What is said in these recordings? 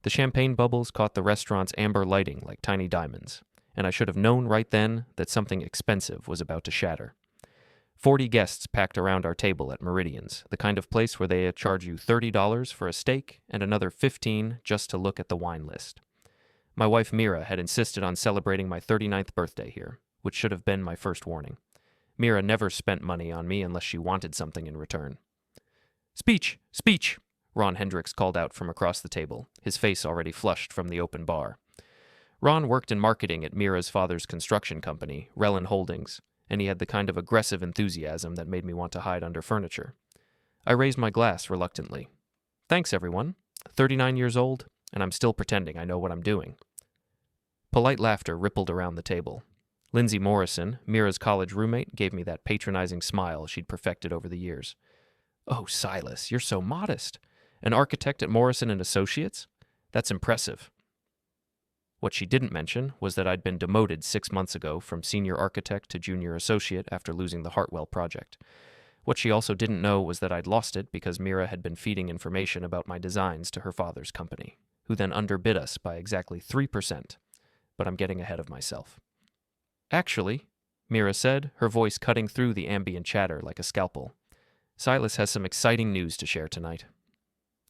The champagne bubbles caught the restaurant's amber lighting like tiny diamonds, and I should have known right then that something expensive was about to shatter. 40 guests packed around our table at Meridian's, the kind of place where they charge you $30 for a steak and another $15 just to look at the wine list. My wife Mira had insisted on celebrating my 39th birthday here, which should have been my first warning. Mira never spent money on me unless she wanted something in return. "Speech! Speech!" Ron Hendricks called out from across the table, his face already flushed from the open bar. Ron worked in marketing at Mira's father's construction company, Relin Holdings, and he had the kind of aggressive enthusiasm that made me want to hide under furniture. I raised my glass reluctantly. "Thanks, everyone. 39 years old, and I'm still pretending I know what I'm doing." Polite laughter rippled around the table. Lyndsey Morrison, Mira's college roommate, gave me that patronizing smile she'd perfected over the years. "Oh, Silas, you're so modest. An architect at Morrison and Associates? That's impressive." What she didn't mention was that I'd been demoted 6 months ago from senior architect to junior associate after losing the Hartwell project. What she also didn't know was that I'd lost it because Mira had been feeding information about my designs to her father's company, who then underbid us by exactly 3%. But I'm getting ahead of myself. "Actually," Mira said, her voice cutting through the ambient chatter like a scalpel, "Silas has some exciting news to share tonight."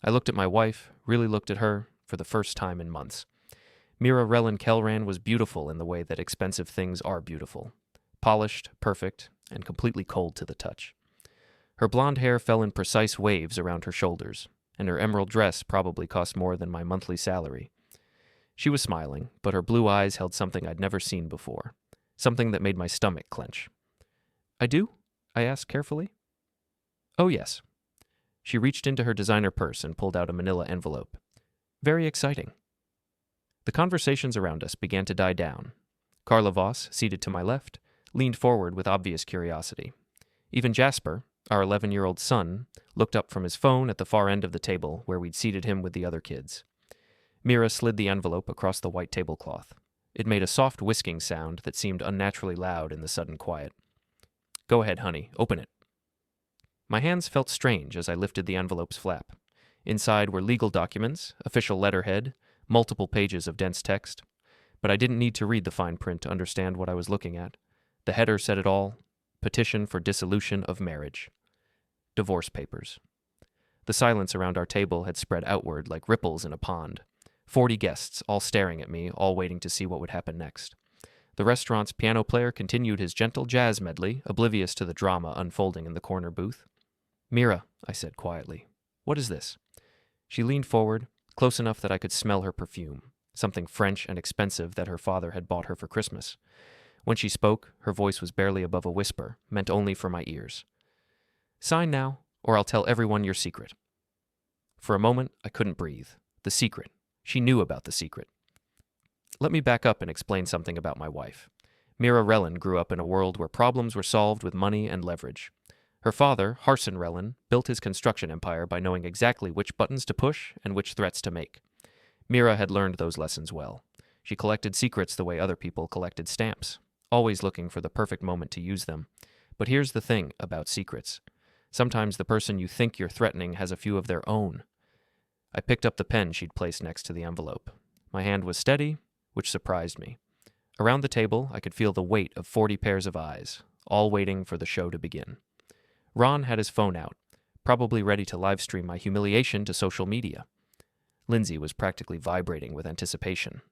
I looked at my wife, really looked at her, for the first time in months. Mira Relin Kelran was beautiful in the way that expensive things are beautiful. Polished, perfect, and completely cold to the touch. Her blonde hair fell in precise waves around her shoulders, and her emerald dress probably cost more than my monthly salary. She was smiling, but her blue eyes held something I'd never seen before, something that made my stomach clench. "I do?" I asked carefully. "Oh, yes." She reached into her designer purse and pulled out a manila envelope. "Very exciting." The conversations around us began to die down. Carla Voss, seated to my left, leaned forward with obvious curiosity. Even Jasper, our 11-year-old son, looked up from his phone at the far end of the table where we'd seated him with the other kids. Mira slid the envelope across the white tablecloth. It made a soft whisking sound that seemed unnaturally loud in the sudden quiet. "Go ahead, honey. Open it." My hands felt strange as I lifted the envelope's flap. Inside were legal documents, official letterhead, multiple pages of dense text. But I didn't need to read the fine print to understand what I was looking at. The header said it all: Petition for Dissolution of Marriage. Divorce papers. The silence around our table had spread outward like ripples in a pond. 40 guests, all staring at me, all waiting to see what would happen next. The restaurant's piano player continued his gentle jazz medley, oblivious to the drama unfolding in the corner booth. "Mira," I said quietly, "what is this?" She leaned forward, close enough that I could smell her perfume, something French and expensive that her father had bought her for Christmas. When she spoke, her voice was barely above a whisper, meant only for my ears. "Sign now, or I'll tell everyone your secret." For a moment, I couldn't breathe. The secret. She knew about the secret. Let me back up and explain something about my wife. Mira Relin grew up in a world where problems were solved with money and leverage. Her father, Harson Relin, built his construction empire by knowing exactly which buttons to push and which threats to make. Mira had learned those lessons well. She collected secrets the way other people collected stamps, always looking for the perfect moment to use them. But here's the thing about secrets. Sometimes the person you think you're threatening has a few of their own. I picked up the pen she'd placed next to the envelope. My hand was steady, which surprised me. Around the table, I could feel the weight of 40 pairs of eyes, all waiting for the show to begin. Ron had his phone out, probably ready to livestream my humiliation to social media. Lyndsey was practically vibrating with anticipation.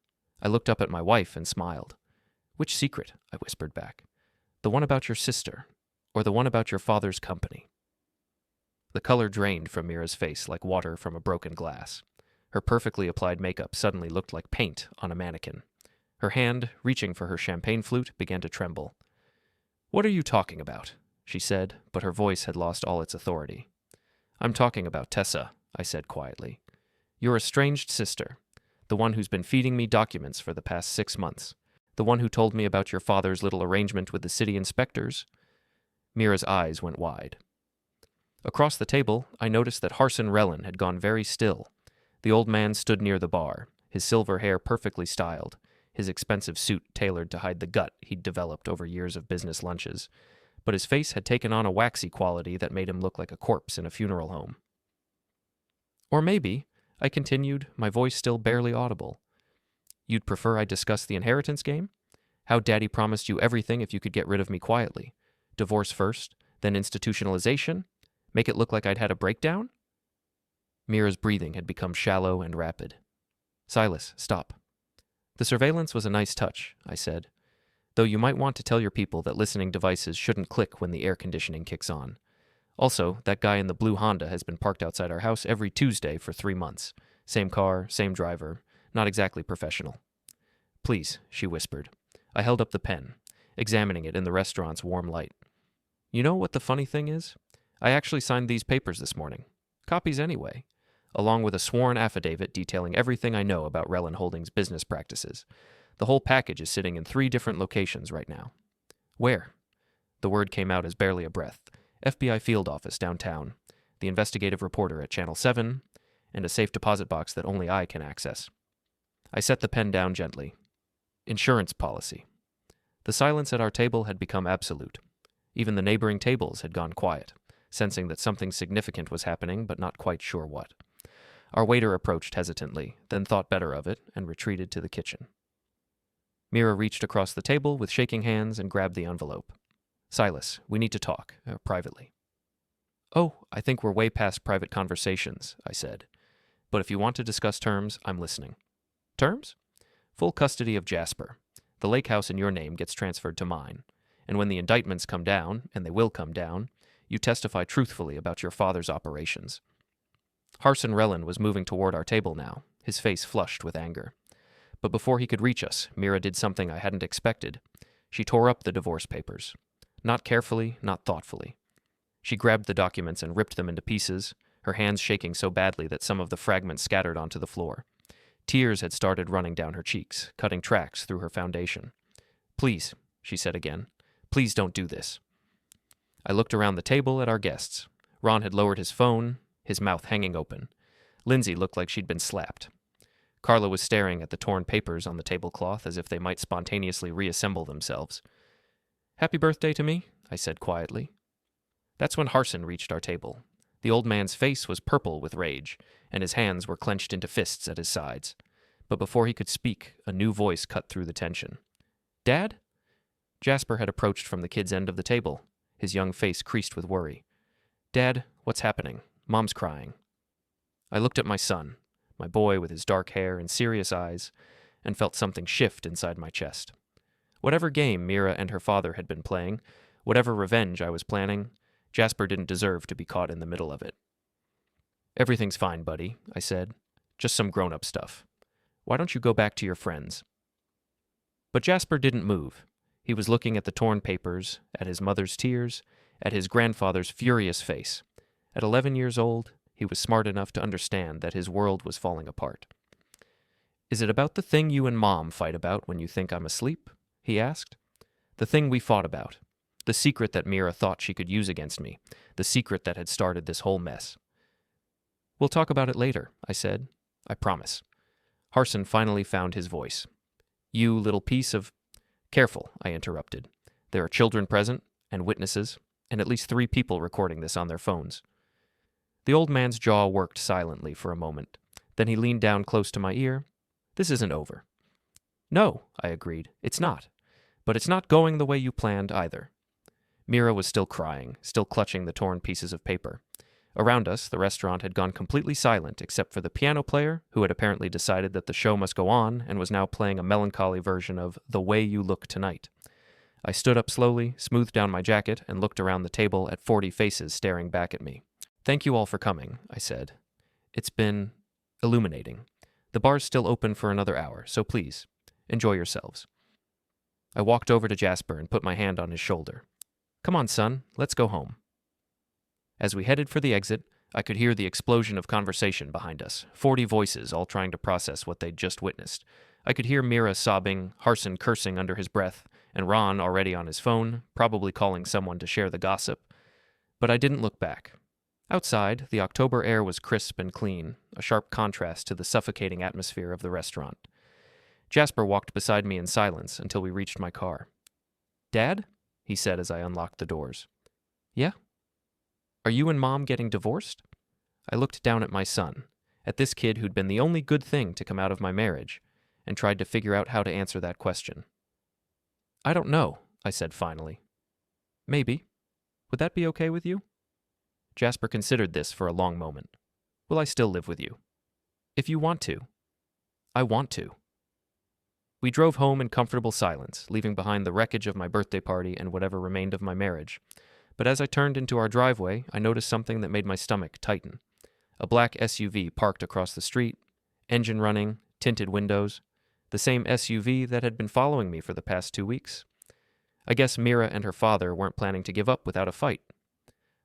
I looked up at my wife and smiled. "Which secret?" I whispered back. "The one about your sister, or the one about your father's company?" The color drained from Mira's face like water from a broken glass. Her perfectly applied makeup suddenly looked like paint on a mannequin. Her hand, reaching for her champagne flute, began to tremble. "What are you talking about?" she said, but her voice had lost all its authority. "I'm talking about Tessa," I said quietly. "Your estranged sister, the one who's been feeding me documents for the past 6 months, the one who told me about your father's little arrangement with the city inspectors." Mira's eyes went wide. Across the table, I noticed that Harson Relin had gone very still. The old man stood near the bar, his silver hair perfectly styled, his expensive suit tailored to hide the gut he'd developed over years of business lunches. But his face had taken on a waxy quality that made him look like a corpse in a funeral home. Or maybe, I continued, my voice still barely audible. You'd prefer I discuss the inheritance game? How Daddy promised you everything if you could get rid of me quietly. Divorce first, then institutionalization? Make it look like I'd had a breakdown? Mira's breathing had become shallow and rapid. Silas, stop. The surveillance was a nice touch, I said, though you might want to tell your people that listening devices shouldn't click when the air conditioning kicks on. Also, that guy in the blue Honda has been parked outside our house every Tuesday for 3 months. Same car, same driver. Not exactly professional. Please, she whispered. I held up the pen, examining it in the restaurant's warm light. You know what the funny thing is? I actually signed these papers this morning. Copies anyway. Along with a sworn affidavit detailing everything I know about Relin Holdings' business practices. The whole package is sitting in 3 different locations right now. Where? The word came out as barely a breath. FBI field office downtown, the investigative reporter at Channel 7, and a safe deposit box that only I can access. I set the pen down gently. Insurance policy. The silence at our table had become absolute. Even the neighboring tables had gone quiet, sensing that something significant was happening, but not quite sure what. Our waiter approached hesitantly, then thought better of it and retreated to the kitchen. Mira reached across the table with shaking hands and grabbed the envelope. Silas, we need to talk, privately. Oh, I think we're way past private conversations, I said. But if you want to discuss terms, I'm listening. Terms? Full custody of Jasper. The lake house in your name gets transferred to mine. And when the indictments come down, and they will come down, you testify truthfully about your father's operations. Harson Relin was moving toward our table now, his face flushed with anger. But before he could reach us, Mira did something I hadn't expected. She tore up the divorce papers. Not carefully, not thoughtfully. She grabbed the documents and ripped them into pieces, her hands shaking so badly that some of the fragments scattered onto the floor. Tears had started running down her cheeks, cutting tracks through her foundation. Please, she said again, please don't do this. I looked around the table at our guests. Ron had lowered his phone, his mouth hanging open. Lyndsey looked like she'd been slapped. Carla was staring at the torn papers on the tablecloth as if they might spontaneously reassemble themselves. Happy birthday to me, I said quietly. That's when Harson reached our table. The old man's face was purple with rage, and his hands were clenched into fists at his sides. But before he could speak, a new voice cut through the tension. Dad? Jasper had approached from the kid's end of the table, his young face creased with worry. Dad, what's happening? Mom's crying. I looked at my son, my boy with his dark hair and serious eyes, and felt something shift inside my chest. Whatever game Mira and her father had been playing, whatever revenge I was planning, Jasper didn't deserve to be caught in the middle of it. Everything's fine, buddy, I said. Just some grown-up stuff. Why don't you go back to your friends? But Jasper didn't move. He was looking at the torn papers, at his mother's tears, at his grandfather's furious face. At 11 years old, he was smart enough to understand that his world was falling apart. Is it about the thing you and Mom fight about when you think I'm asleep? He asked. The thing we fought about. The secret that Mira thought she could use against me. The secret that had started this whole mess. We'll talk about it later, I said. I promise. Harson finally found his voice. You little piece of... Careful, I interrupted. There are children present, and witnesses, and at least 3 people recording this on their phones. The old man's jaw worked silently for a moment. Then he leaned down close to my ear. This isn't over. No, I agreed. It's not. But it's not going the way you planned either. Mira was still crying, still clutching the torn pieces of paper. Around us, the restaurant had gone completely silent except for the piano player, who had apparently decided that the show must go on and was now playing a melancholy version of The Way You Look Tonight. I stood up slowly, smoothed down my jacket, and looked around the table at 40 faces staring back at me. Thank you all for coming, I said. It's been illuminating. The bar's still open for another hour, so please, enjoy yourselves. I walked over to Jasper and put my hand on his shoulder. Come on, son, let's go home. As we headed for the exit, I could hear the explosion of conversation behind us, 40 voices all trying to process what they'd just witnessed. I could hear Mira sobbing, Harson cursing under his breath, and Ron already on his phone, probably calling someone to share the gossip. But I didn't look back. Outside, the October air was crisp and clean, a sharp contrast to the suffocating atmosphere of the restaurant. Jasper walked beside me in silence until we reached my car. Dad? He said as I unlocked the doors. Yeah? Are you and Mom getting divorced? I looked down at my son, at this kid who'd been the only good thing to come out of my marriage, and tried to figure out how to answer that question. "I don't know," I said finally. "Maybe. Would that be okay with you?" Jasper considered this for a long moment. "Will I still live with you?" "If you want to." "I want to." We drove home in comfortable silence, leaving behind the wreckage of my birthday party and whatever remained of my marriage. But as I turned into our driveway, I noticed something that made my stomach tighten. A black SUV parked across the street, engine running, tinted windows, the same SUV that had been following me for the past 2 weeks. I guess Mira and her father weren't planning to give up without a fight.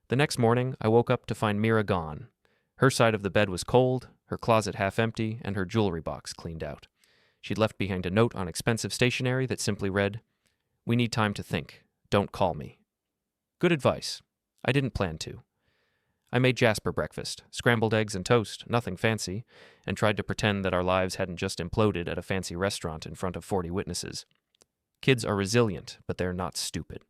The next morning, I woke up to find Mira gone. Her side of the bed was cold, her closet half empty, and her jewelry box cleaned out. She'd left behind a note on expensive stationery that simply read, "We need time to think. Don't call me." Good advice. I didn't plan to. I made Jasper breakfast, scrambled eggs and toast, nothing fancy, and tried to pretend that our lives hadn't just imploded at a fancy restaurant in front of 40 witnesses. Kids are resilient, but they're not stupid.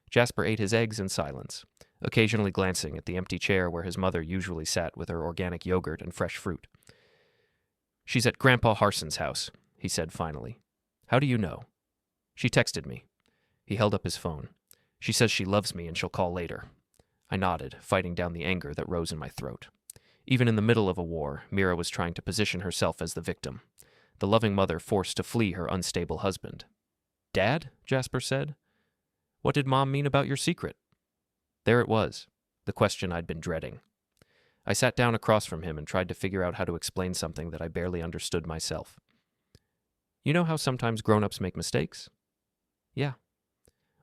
Jasper ate his eggs in silence, occasionally glancing at the empty chair where his mother usually sat with her organic yogurt and fresh fruit. "She's at Grandpa Harson's house," he said finally. "How do you know?" "She texted me." He held up his phone. "She says she loves me and she'll call later." I nodded, fighting down the anger that rose in my throat. Even in the middle of a war, Mira was trying to position herself as the victim, the loving mother forced to flee her unstable husband. "Dad?" Jasper said. "What did Mom mean about your secret?" There it was, the question I'd been dreading. I sat down across from him and tried to figure out how to explain something that I barely understood myself. "You know how sometimes grown-ups make mistakes?" "Yeah."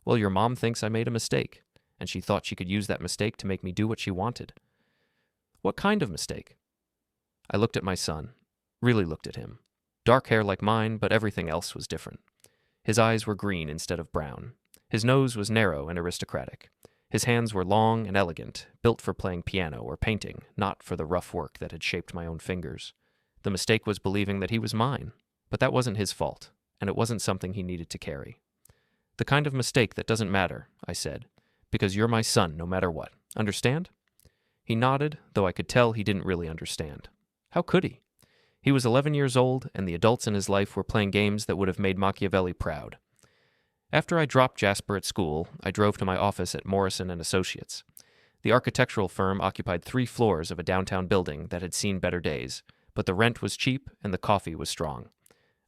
"Well, your mom thinks I made a mistake, and she thought she could use that mistake to make me do what she wanted." "What kind of mistake?" I looked at my son, really looked at him. Dark hair like mine, but everything else was different. His eyes were green instead of brown. His nose was narrow and aristocratic. His hands were long and elegant, built for playing piano or painting, not for the rough work that had shaped my own fingers. The mistake was believing that he was mine, but that wasn't his fault, and it wasn't something he needed to carry. "The kind of mistake that doesn't matter," I said, "because you're my son no matter what. Understand?" He nodded, though I could tell he didn't really understand. How could he? He was 11 years old, and the adults in his life were playing games that would have made Machiavelli proud. After I dropped Jasper at school, I drove to my office at Morrison & Associates. The architectural firm occupied 3 floors of a downtown building that had seen better days, but the rent was cheap and the coffee was strong.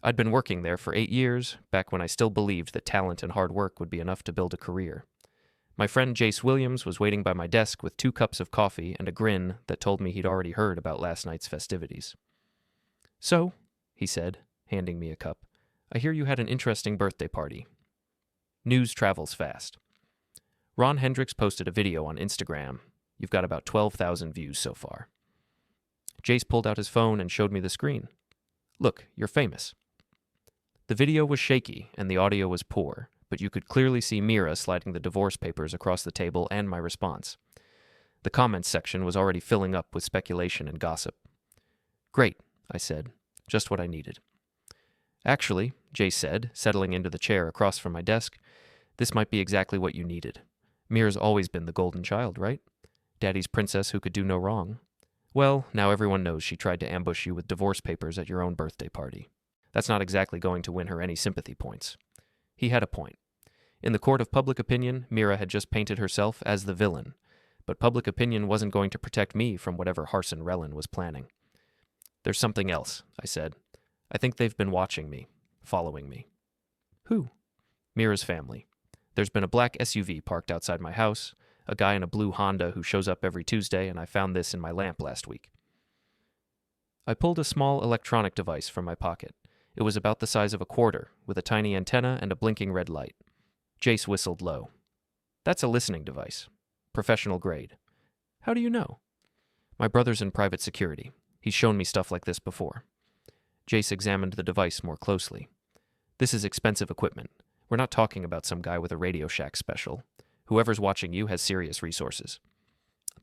I'd been working there for 8 years, back when I still believed that talent and hard work would be enough to build a career. My friend Jace Williams was waiting by my desk with 2 cups of coffee and a grin that told me he'd already heard about last night's festivities. "So," he said, handing me a cup, "I hear you had an interesting birthday party." News travels fast. Ron Hendricks posted a video on Instagram. You've got about 12,000 views so far. Jace pulled out his phone and showed me the screen. "Look, you're famous." The video was shaky and the audio was poor, but you could clearly see Mira sliding the divorce papers across the table and my response. The comments section was already filling up with speculation and gossip. "Great," I said. "Just what I needed." "Actually," Jace said, settling into the chair across from my desk, "this might be exactly what you needed. Mira's always been the golden child, right? Daddy's princess who could do no wrong. Well, now everyone knows she tried to ambush you with divorce papers at your own birthday party. That's not exactly going to win her any sympathy points." He had a point. In the court of public opinion, Mira had just painted herself as the villain, but public opinion wasn't going to protect me from whatever Harson Relin was planning. "There's something else," I said. "I think they've been watching me, following me." "Who?" "Mira's family. There's been a black SUV parked outside my house, a guy in a blue Honda who shows up every Tuesday, and I found this in my lamp last week." I pulled a small electronic device from my pocket. It was about the size of a quarter, with a tiny antenna and a blinking red light. Jace whistled low. "That's a listening device. Professional grade." "How do you know?" "My brother's in private security. He's shown me stuff like this before." Jace examined the device more closely. "This is expensive equipment. We're not talking about some guy with a Radio Shack special. Whoever's watching you has serious resources."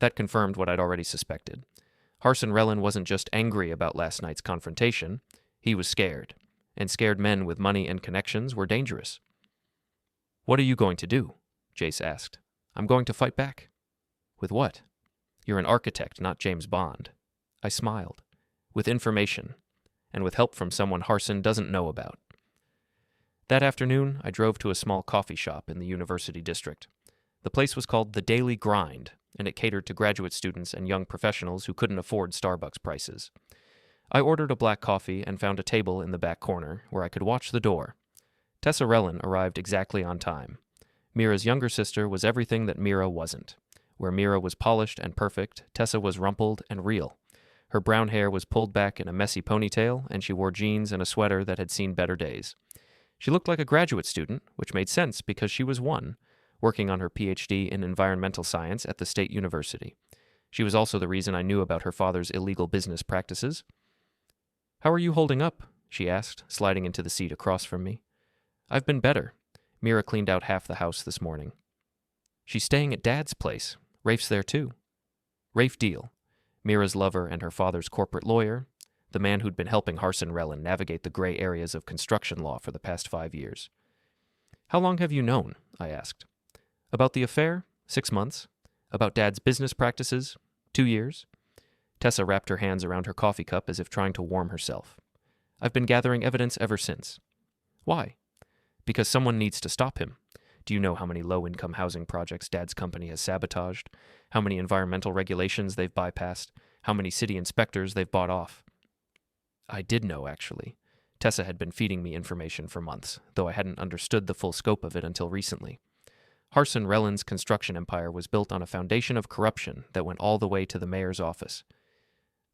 That confirmed what I'd already suspected. Harson Relin wasn't just angry about last night's confrontation. He was scared. And scared men with money and connections were dangerous. "What are you going to do?" Jace asked. "I'm going to fight back." "With what?" "You're an architect, not James Bond." I smiled. With information, and with help from someone Harson doesn't know about. That afternoon, I drove to a small coffee shop in the University District. The place was called The Daily Grind, and it catered to graduate students and young professionals who couldn't afford Starbucks prices. I ordered a black coffee and found a table in the back corner where I could watch the door. Tessa Relin arrived exactly on time. Mira's younger sister was everything that Mira wasn't. Where Mira was polished and perfect, Tessa was rumpled and real. Her brown hair was pulled back in a messy ponytail, and she wore jeans and a sweater that had seen better days. She looked like a graduate student, which made sense because she was one, working on her PhD in environmental science at the State University. She was also the reason I knew about her father's illegal business practices. "How are you holding up?" she asked, sliding into the seat across from me. "I've been better. Mira cleaned out half the house this morning." "She's staying at Dad's place. Rafe's there too." Rafe Deal, Mira's lover and her father's corporate lawyer, the man who'd been helping Harson Relin navigate the gray areas of construction law for the past 5 years. "How long have you known?" I asked. "About the affair? 6 months. About Dad's business practices? 2 years. Tessa wrapped her hands around her coffee cup as if trying to warm herself. "I've been gathering evidence ever since." "Why?" "Because someone needs to stop him. Do you know how many low-income housing projects Dad's company has sabotaged? How many environmental regulations they've bypassed? How many city inspectors they've bought off?" I did know, actually. Tessa had been feeding me information for months, though I hadn't understood the full scope of it until recently. Harson Rellin's construction empire was built on a foundation of corruption that went all the way to the mayor's office.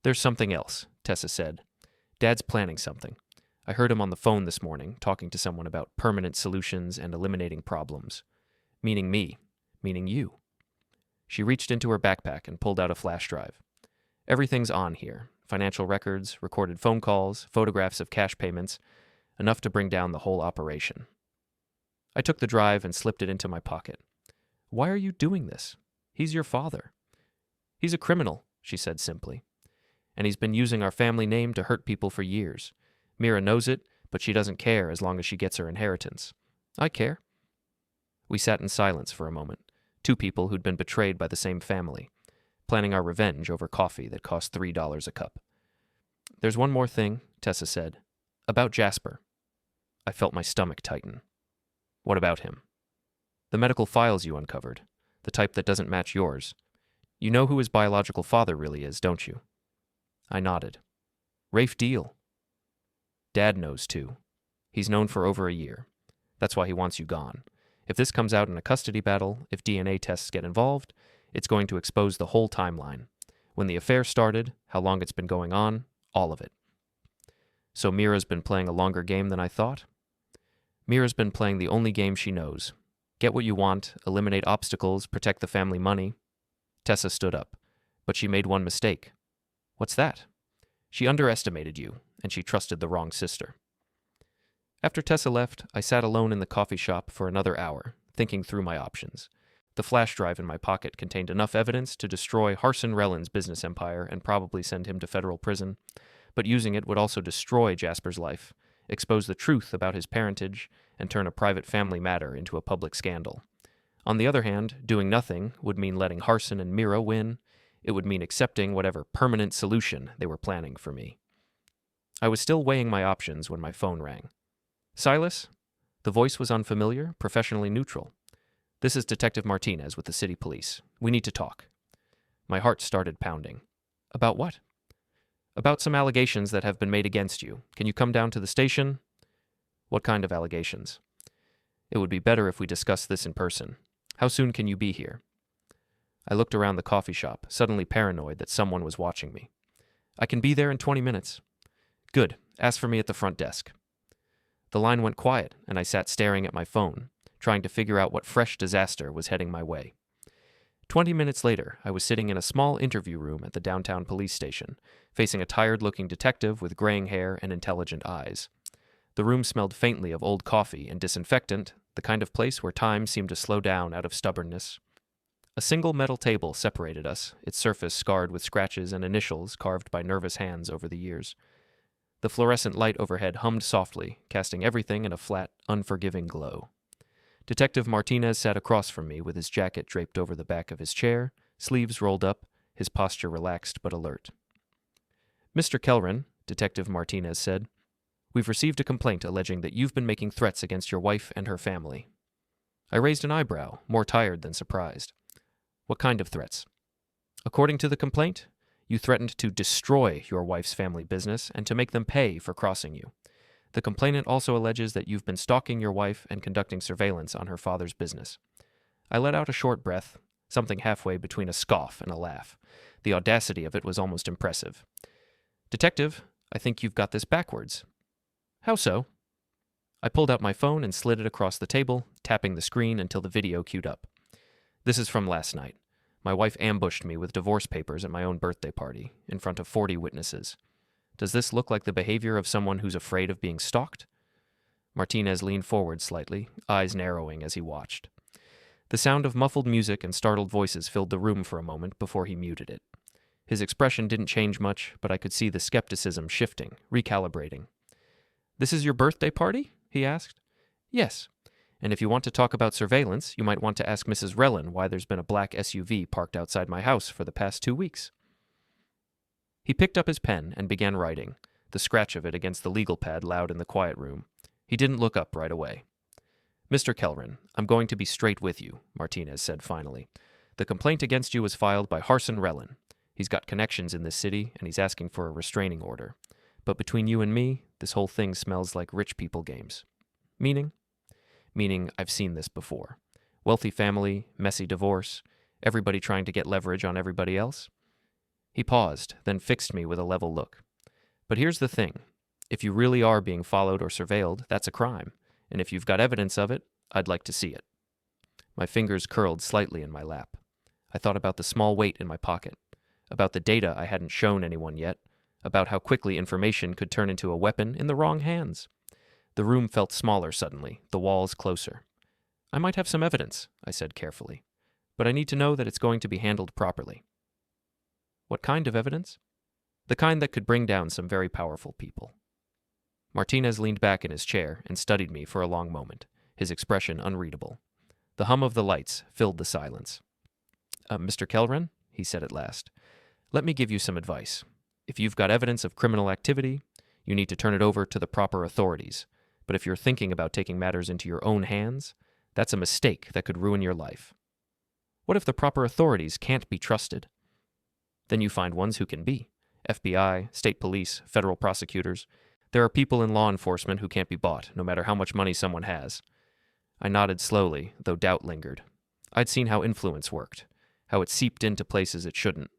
"There's something else," Tessa said. "Dad's planning something. I heard him on the phone this morning, talking to someone about permanent solutions and eliminating problems. Meaning me. Meaning you." She reached into her backpack and pulled out a flash drive. "Everything's on here. Financial records, recorded phone calls, photographs of cash payments, enough to bring down the whole operation." I took the drive and slipped it into my pocket. "Why are you doing this? He's your father." "He's a criminal," she said simply. "And he's been using our family name to hurt people for years. Mira knows it, but she doesn't care as long as she gets her inheritance. I care." We sat in silence for a moment, two people who'd been betrayed by the same family, planning our revenge over coffee that cost $3 a cup. "There's one more thing," Tessa said. "About Jasper." I felt my stomach tighten. "What about him?" "The medical files you uncovered, the type that doesn't match yours. You know who his biological father really is, don't you?" I nodded. "Rafe Deal." "Dad knows too. He's known for over a year. That's why he wants you gone. If this comes out in a custody battle, if DNA tests get involved, it's going to expose the whole timeline. When the affair started, how long it's been going on, all of it." "So Mira's been playing a longer game than I thought?" "Mira's been playing the only game she knows. Get what you want, eliminate obstacles, protect the family money." Tessa stood up, but she made one mistake. "What's that?" "She underestimated you, and she trusted the wrong sister." After Tessa left, I sat alone in the coffee shop for another hour, thinking through my options. The flash drive in my pocket contained enough evidence to destroy Harson Rellin's business empire and probably send him to federal prison, but using it would also destroy Jasper's life, expose the truth about his parentage, and turn a private family matter into a public scandal. On the other hand, doing nothing would mean letting Harson and Mira win. It would mean accepting whatever permanent solution they were planning for me. I was still weighing my options when my phone rang. "Silas?" The voice was unfamiliar, professionally neutral. "This is Detective Martinez with the city police. We need to talk." My heart started pounding. "About what?" "About some allegations that have been made against you. Can you come down to the station?" "What kind of allegations?" "It would be better if we discussed this in person. How soon can you be here?" I looked around the coffee shop, suddenly paranoid that someone was watching me. "I can be there in 20 minutes. "Good. Ask for me at the front desk." The line went quiet, and I sat staring at my phone, trying to figure out what fresh disaster was heading my way. 20 minutes later, I was sitting in a small interview room at the downtown police station, facing a tired-looking detective with graying hair and intelligent eyes. The room smelled faintly of old coffee and disinfectant, the kind of place where time seemed to slow down out of stubbornness. A single metal table separated us, its surface scarred with scratches and initials carved by nervous hands over the years. The fluorescent light overhead hummed softly, casting everything in a flat, unforgiving glow. Detective Martinez sat across from me with his jacket draped over the back of his chair, sleeves rolled up, his posture relaxed but alert. Mr. Kellren, Detective Martinez said, we've received a complaint alleging that you've been making threats against your wife and her family. I raised an eyebrow, more tired than surprised. What kind of threats? According to the complaint, you threatened to destroy your wife's family business and to make them pay for crossing you. The complainant also alleges that you've been stalking your wife and conducting surveillance on her father's business. I let out a short breath, something halfway between a scoff and a laugh. The audacity of it was almost impressive. Detective, I think you've got this backwards. How so? I pulled out my phone and slid it across the table, tapping the screen until the video queued up. This is from last night. My wife ambushed me with divorce papers at my own birthday party, in front of 40 witnesses. Does this look like the behavior of someone who's afraid of being stalked? Martinez leaned forward slightly, eyes narrowing as he watched. The sound of muffled music and startled voices filled the room for a moment before he muted it. His expression didn't change much, but I could see the skepticism shifting, recalibrating. This is your birthday party? He asked. Yes. And if you want to talk about surveillance, you might want to ask Mrs. Rellan why there's been a black SUV parked outside my house for the past 2 weeks. He picked up his pen and began writing, the scratch of it against the legal pad loud in the quiet room. He didn't look up right away. Mr. Kellren, I'm going to be straight with you, Martinez said finally. The complaint against you was filed by Harson Rellan. He's got connections in this city, and he's asking for a restraining order. But between you and me, this whole thing smells like rich people games. Meaning? Meaning I've seen this before. Wealthy family, messy divorce, everybody trying to get leverage on everybody else. He paused, then fixed me with a level look. But here's the thing. If you really are being followed or surveilled, that's a crime. And if you've got evidence of it, I'd like to see it. My fingers curled slightly in my lap. I thought about the small weight in my pocket, about the data I hadn't shown anyone yet, about how quickly information could turn into a weapon in the wrong hands. The room felt smaller suddenly, the walls closer. I might have some evidence, I said carefully, but I need to know that it's going to be handled properly. What kind of evidence? The kind that could bring down some very powerful people. Martinez leaned back in his chair and studied me for a long moment, his expression unreadable. The hum of the lights filled the silence. Mr. Kellren, he said at last, let me give you some advice. If you've got evidence of criminal activity, you need to turn it over to the proper authorities. But if you're thinking about taking matters into your own hands, that's a mistake that could ruin your life. What if the proper authorities can't be trusted? Then you find ones who can be. FBI, state police, federal prosecutors. There are people in law enforcement who can't be bought, no matter how much money someone has. I nodded slowly, though doubt lingered. I'd seen how influence worked, how it seeped into places it shouldn't.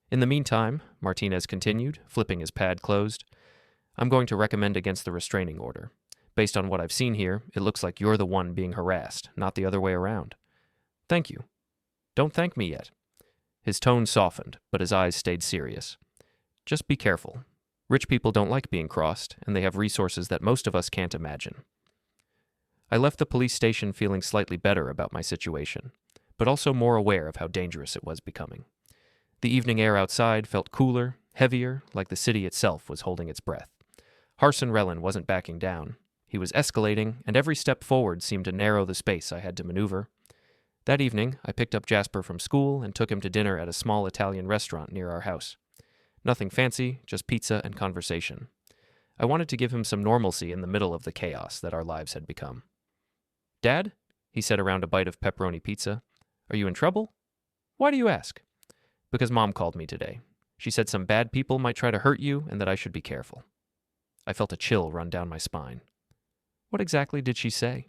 In the meantime, Martinez continued, flipping his pad closed, I'm going to recommend against the restraining order. Based on what I've seen here, it looks like you're the one being harassed, not the other way around. Thank you. Don't thank me yet. His tone softened, but his eyes stayed serious. Just be careful. Rich people don't like being crossed, and they have resources that most of us can't imagine. I left the police station feeling slightly better about my situation, but also more aware of how dangerous it was becoming. The evening air outside felt cooler, heavier, like the city itself was holding its breath. Harson Rellan wasn't backing down. He was escalating, and every step forward seemed to narrow the space I had to maneuver. That evening, I picked up Jasper from school and took him to dinner at a small Italian restaurant near our house. Nothing fancy, just pizza and conversation. I wanted to give him some normalcy in the middle of the chaos that our lives had become. Dad? He said around a bite of pepperoni pizza. Are you in trouble? Why do you ask? Because Mom called me today. She said some bad people might try to hurt you and that I should be careful. I felt a chill run down my spine. What exactly did she say?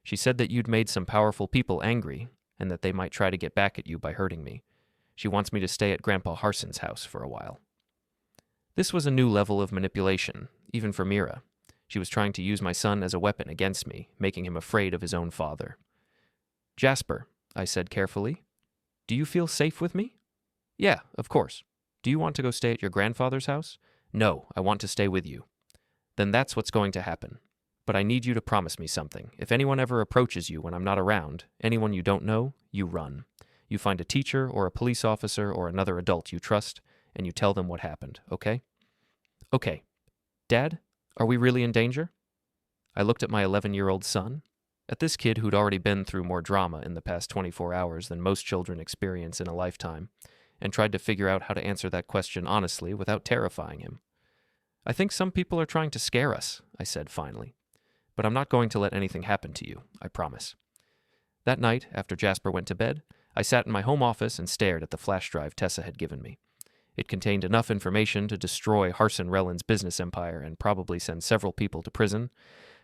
She said that you'd made some powerful people angry and that they might try to get back at you by hurting me. She wants me to stay at Grandpa Harson's house for a while. This was a new level of manipulation, even for Mira. She was trying to use my son as a weapon against me, making him afraid of his own father. Jasper, I said carefully, do you feel safe with me? Yeah, of course. Do you want to go stay at your grandfather's house? No, I want to stay with you. Then that's what's going to happen. But I need you to promise me something. If anyone ever approaches you when I'm not around, anyone you don't know, you run. You find a teacher or a police officer or another adult you trust, and you tell them what happened, okay? Okay. Dad, are we really in danger? I looked at my 11-year-old son, at this kid who'd already been through more drama in the past 24 hours than most children experience in a lifetime, and tried to figure out how to answer that question honestly without terrifying him. "I think some people are trying to scare us," I said finally. "But I'm not going to let anything happen to you, I promise." That night, after Jasper went to bed, I sat in my home office and stared at the flash drive Tessa had given me. It contained enough information to destroy Harson Rellin's business empire and probably send several people to prison,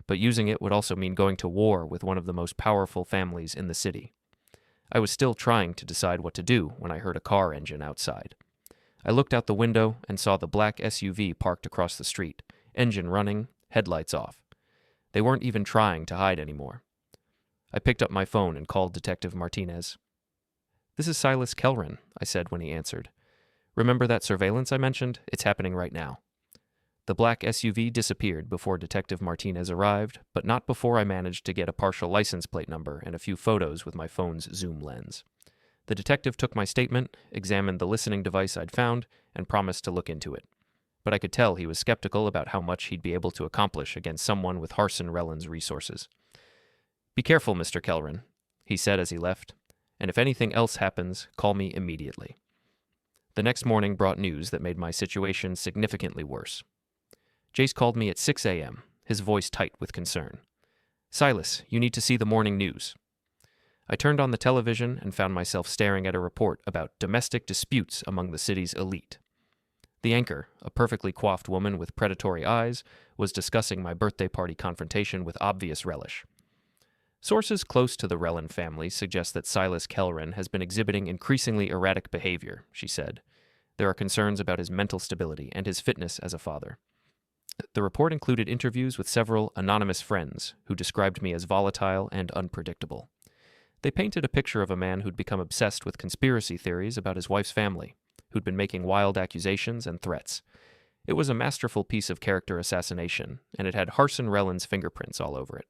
but using it would also mean going to war with one of the most powerful families in the city. I was still trying to decide what to do when I heard a car engine outside. I looked out the window and saw the black SUV parked across the street, engine running, headlights off. They weren't even trying to hide anymore. I picked up my phone and called Detective Martinez. "This is Silas Kelrin," I said when he answered. "Remember that surveillance I mentioned? It's happening right now." The black SUV disappeared before Detective Martinez arrived, but not before I managed to get a partial license plate number and a few photos with my phone's zoom lens. The detective took my statement, examined the listening device I'd found, and promised to look into it. But I could tell he was skeptical about how much he'd be able to accomplish against someone with Harson Rellin's resources. "Be careful, Mr. Kelrin," he said as he left, "and if anything else happens, call me immediately." The next morning brought news that made my situation significantly worse. Jace called me at 6 a.m., his voice tight with concern. "Silas, you need to see the morning news." I turned on the television and found myself staring at a report about domestic disputes among the city's elite. The anchor, a perfectly coiffed woman with predatory eyes, was discussing my birthday party confrontation with obvious relish. "Sources close to the Rellin family suggest that Silas Kelrin has been exhibiting increasingly erratic behavior," she said. "There are concerns about his mental stability and his fitness as a father." The report included interviews with several anonymous friends who described me as volatile and unpredictable. They painted a picture of a man who'd become obsessed with conspiracy theories about his wife's family, who'd been making wild accusations and threats. It was a masterful piece of character assassination, and it had Harson Rellin's fingerprints all over it.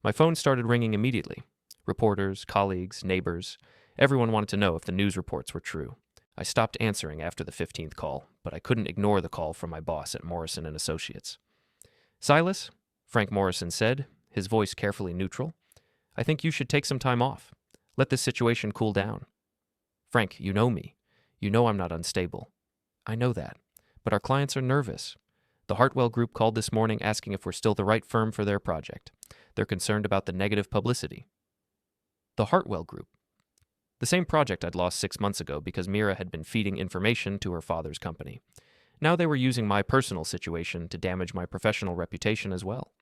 My phone started ringing immediately. Reporters, colleagues, neighbors, everyone wanted to know if the news reports were true. I stopped answering after the 15th call, but I couldn't ignore the call from my boss at Morrison & Associates. "Silas," Frank Morrison said, his voice carefully neutral, "I think you should take some time off. Let this situation cool down." "Frank, you know me. You know I'm not unstable." "I know that, but our clients are nervous. The Hartwell Group called this morning asking if we're still the right firm for their project. They're concerned about the negative publicity." The Hartwell Group. The same project I'd lost 6 months ago because Mira had been feeding information to her father's company. Now they were using my personal situation to damage my professional reputation as well.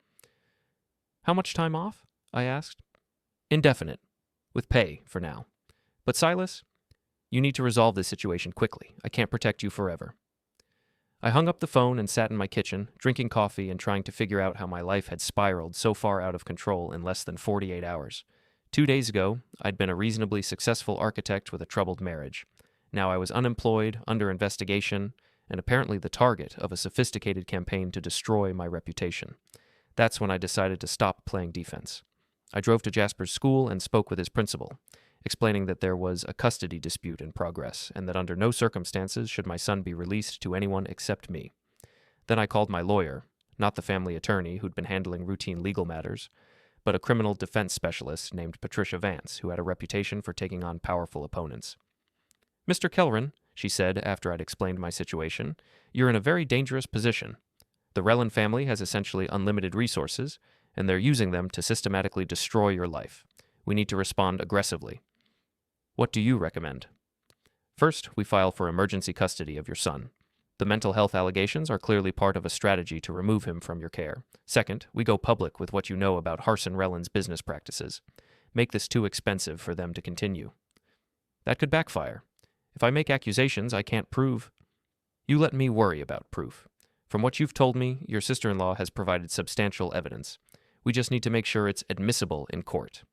"How much time off?" I asked. "Indefinite, with pay for now. But Silas, you need to resolve this situation quickly. I can't protect you forever." I hung up the phone and sat in my kitchen, drinking coffee and trying to figure out how my life had spiraled so far out of control in less than 48 hours. 2 days ago, I'd been a reasonably successful architect with a troubled marriage. Now I was unemployed, under investigation, and apparently the target of a sophisticated campaign to destroy my reputation. That's when I decided to stop playing defense. I drove to Jasper's school and spoke with his principal, explaining that there was a custody dispute in progress and that under no circumstances should my son be released to anyone except me. Then I called my lawyer, not the family attorney who'd been handling routine legal matters, but a criminal defense specialist named Patricia Vance, who had a reputation for taking on powerful opponents. "Mr. Kelrin," she said after I'd explained my situation, "you're in a very dangerous position. The Rellin family has essentially unlimited resources, and they're using them to systematically destroy your life. We need to respond aggressively. What do you recommend?" "First, we file for emergency custody of your son. The mental health allegations are clearly part of a strategy to remove him from your care. Second, we go public with what you know about Harson Rellin's business practices. Make this too expensive for them to continue." "That could backfire. If I make accusations I can't prove." "You let me worry about proof. From what you've told me, your sister-in-law has provided substantial evidence. We just need to make sure it's admissible in court."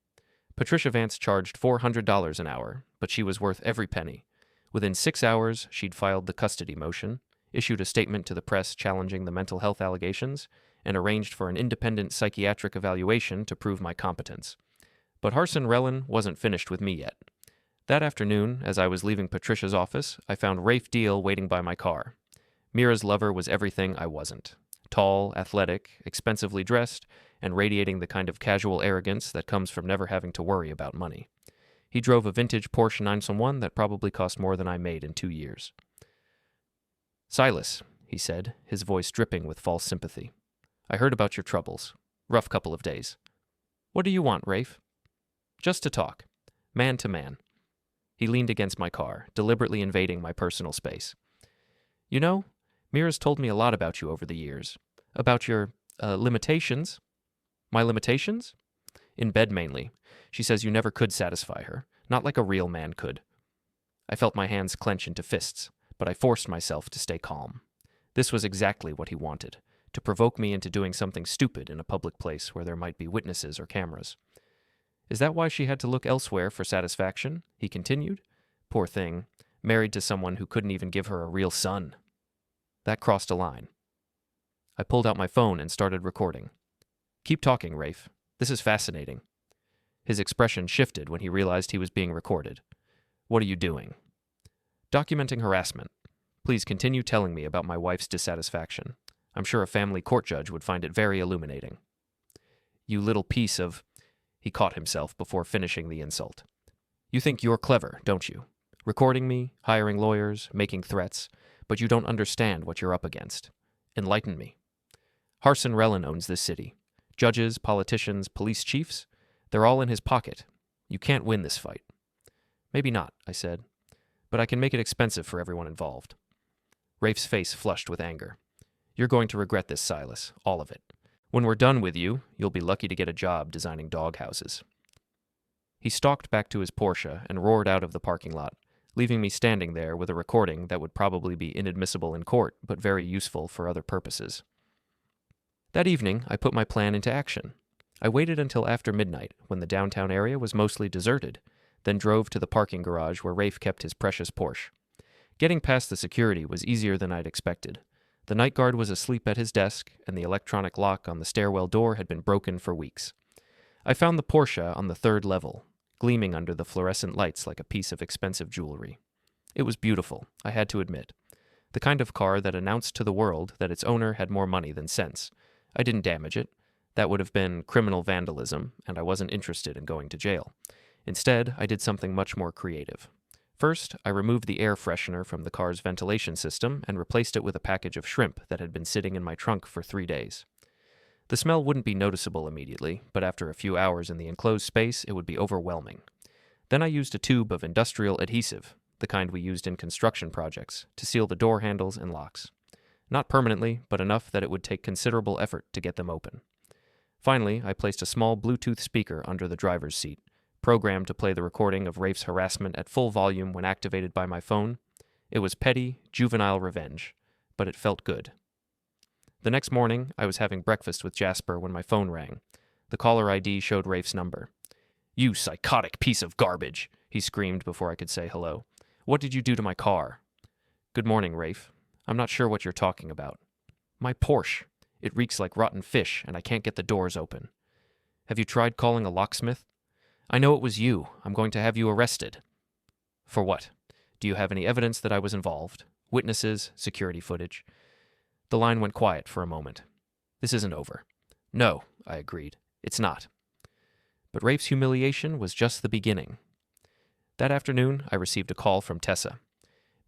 Patricia Vance charged $400 an hour, but she was worth every penny. Within 6 hours, she'd filed the custody motion, issued a statement to the press challenging the mental health allegations, and arranged for an independent psychiatric evaluation to prove my competence. But Harson Rellin wasn't finished with me yet. That afternoon, as I was leaving Patricia's office, I found Rafe Deal waiting by my car. Mira's lover was everything I wasn't. Tall, athletic, expensively dressed, and radiating the kind of casual arrogance that comes from never having to worry about money. He drove a vintage Porsche 911 that probably cost more than I made in 2 years. "Silas," he said, his voice dripping with false sympathy. "I heard about your troubles. Rough couple of days. What do you want, Rafe?" "Just to talk. Man to man." He leaned against my car, deliberately invading my personal space. "You know, Mira's told me a lot about you over the years. About your, limitations." "My limitations?" "In bed, mainly. She says you never could satisfy her. Not like a real man could." I felt my hands clench into fists, but I forced myself to stay calm. This was exactly what he wanted, to provoke me into doing something stupid in a public place where there might be witnesses or cameras. "Is that why she had to look elsewhere for satisfaction?" he continued. "Poor thing, married to someone who couldn't even give her a real son." That crossed a line. I pulled out my phone and started recording. "Keep talking, Rafe. This is fascinating." His expression shifted when he realized he was being recorded. "What are you doing?" "Documenting harassment. Please continue telling me about my wife's dissatisfaction. I'm sure a family court judge would find it very illuminating." "You little piece of—" He caught himself before finishing the insult. "You think you're clever, don't you? Recording me, hiring lawyers, making threats, but you don't understand what you're up against. Enlighten me." "Harson Relin owns this city. Judges, politicians, police chiefs, they're all in his pocket. You can't win this fight." "Maybe not," I said, "but I can make it expensive for everyone involved." Rafe's face flushed with anger. "You're going to regret this, Silas, all of it. When we're done with you, you'll be lucky to get a job designing doghouses." He stalked back to his Porsche and roared out of the parking lot, leaving me standing there with a recording that would probably be inadmissible in court, but very useful for other purposes. That evening, I put my plan into action. I waited until after midnight, when the downtown area was mostly deserted, then drove to the parking garage where Rafe kept his precious Porsche. Getting past the security was easier than I'd expected. The night guard was asleep at his desk, and the electronic lock on the stairwell door had been broken for weeks. I found the Porsche on the 3rd level, gleaming under the fluorescent lights like a piece of expensive jewelry. It was beautiful, I had to admit. The kind of car that announced to the world that its owner had more money than sense. I didn't damage it. That would have been criminal vandalism, and I wasn't interested in going to jail. Instead, I did something much more creative. First, I removed the air freshener from the car's ventilation system and replaced it with a package of shrimp that had been sitting in my trunk for 3 days. The smell wouldn't be noticeable immediately, but after a few hours in the enclosed space, it would be overwhelming. Then I used a tube of industrial adhesive, the kind we used in construction projects, to seal the door handles and locks. Not permanently, but enough that it would take considerable effort to get them open. Finally, I placed a small Bluetooth speaker under the driver's seat, programmed to play the recording of Rafe's harassment at full volume when activated by my phone. It was petty, juvenile revenge, but it felt good. The next morning, I was having breakfast with Jasper when my phone rang. The caller ID showed Rafe's number. "You psychotic piece of garbage," he screamed before I could say hello. "What did you do to my car?" "Good morning, Rafe. I'm not sure what you're talking about." "My Porsche. It reeks like rotten fish, and I can't get the doors open." "Have you tried calling a locksmith?" "I know it was you. I'm going to have you arrested." "For what? Do you have any evidence that I was involved? Witnesses, security footage?" The line went quiet for a moment. "This isn't over." "No," I agreed. "It's not." But Rafe's humiliation was just the beginning. That afternoon, I received a call from Tessa.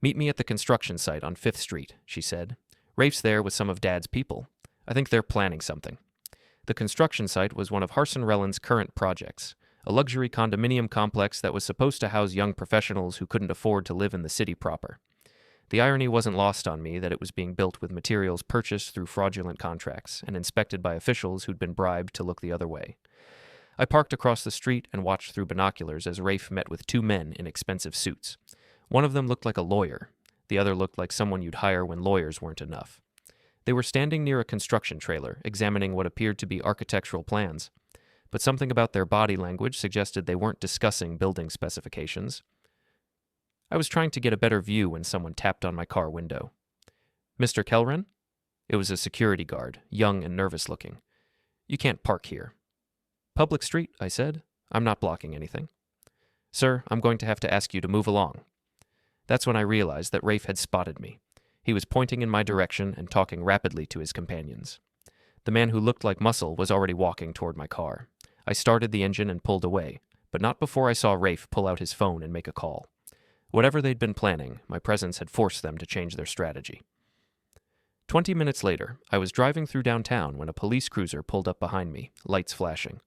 "Meet me at the construction site on 5th Street, she said. "Rafe's there with some of Dad's people. I think they're planning something." The construction site was one of Harson Rellin's current projects, a luxury condominium complex that was supposed to house young professionals who couldn't afford to live in the city proper. The irony wasn't lost on me that it was being built with materials purchased through fraudulent contracts and inspected by officials who'd been bribed to look the other way. I parked across the street and watched through binoculars as Rafe met with 2 men in expensive suits. One of them looked like a lawyer. The other looked like someone you'd hire when lawyers weren't enough. They were standing near a construction trailer, examining what appeared to be architectural plans. But something about their body language suggested they weren't discussing building specifications. I was trying to get a better view when someone tapped on my car window. "Mr. Kellren?" It was a security guard, young and nervous-looking. "You can't park here." "Public street," I said. "I'm not blocking anything." "Sir, I'm going to have to ask you to move along." That's when I realized that Rafe had spotted me. He was pointing in my direction and talking rapidly to his companions. The man who looked like muscle was already walking toward my car. I started the engine and pulled away, but not before I saw Rafe pull out his phone and make a call. Whatever they'd been planning, my presence had forced them to change their strategy. 20 minutes later, I was driving through downtown when a police cruiser pulled up behind me, lights flashing.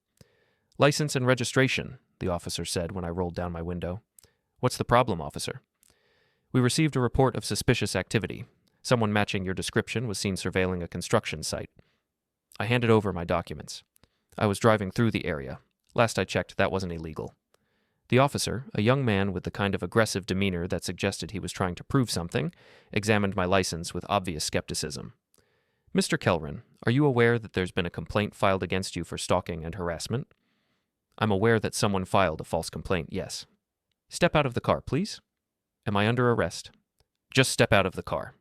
"License and registration," the officer said when I rolled down my window. "What's the problem, officer?" "We received a report of suspicious activity. Someone matching your description was seen surveilling a construction site." I handed over my documents. I was driving through the area. Last I checked, that wasn't illegal. The officer, a young man with the kind of aggressive demeanor that suggested he was trying to prove something, examined my license with obvious skepticism. "Mr. Kelrin, are you aware that there's been a complaint filed against you for stalking and harassment?" "I'm aware that someone filed a false complaint, yes." "Step out of the car, please." "Am I under arrest?" "Just step out of the car."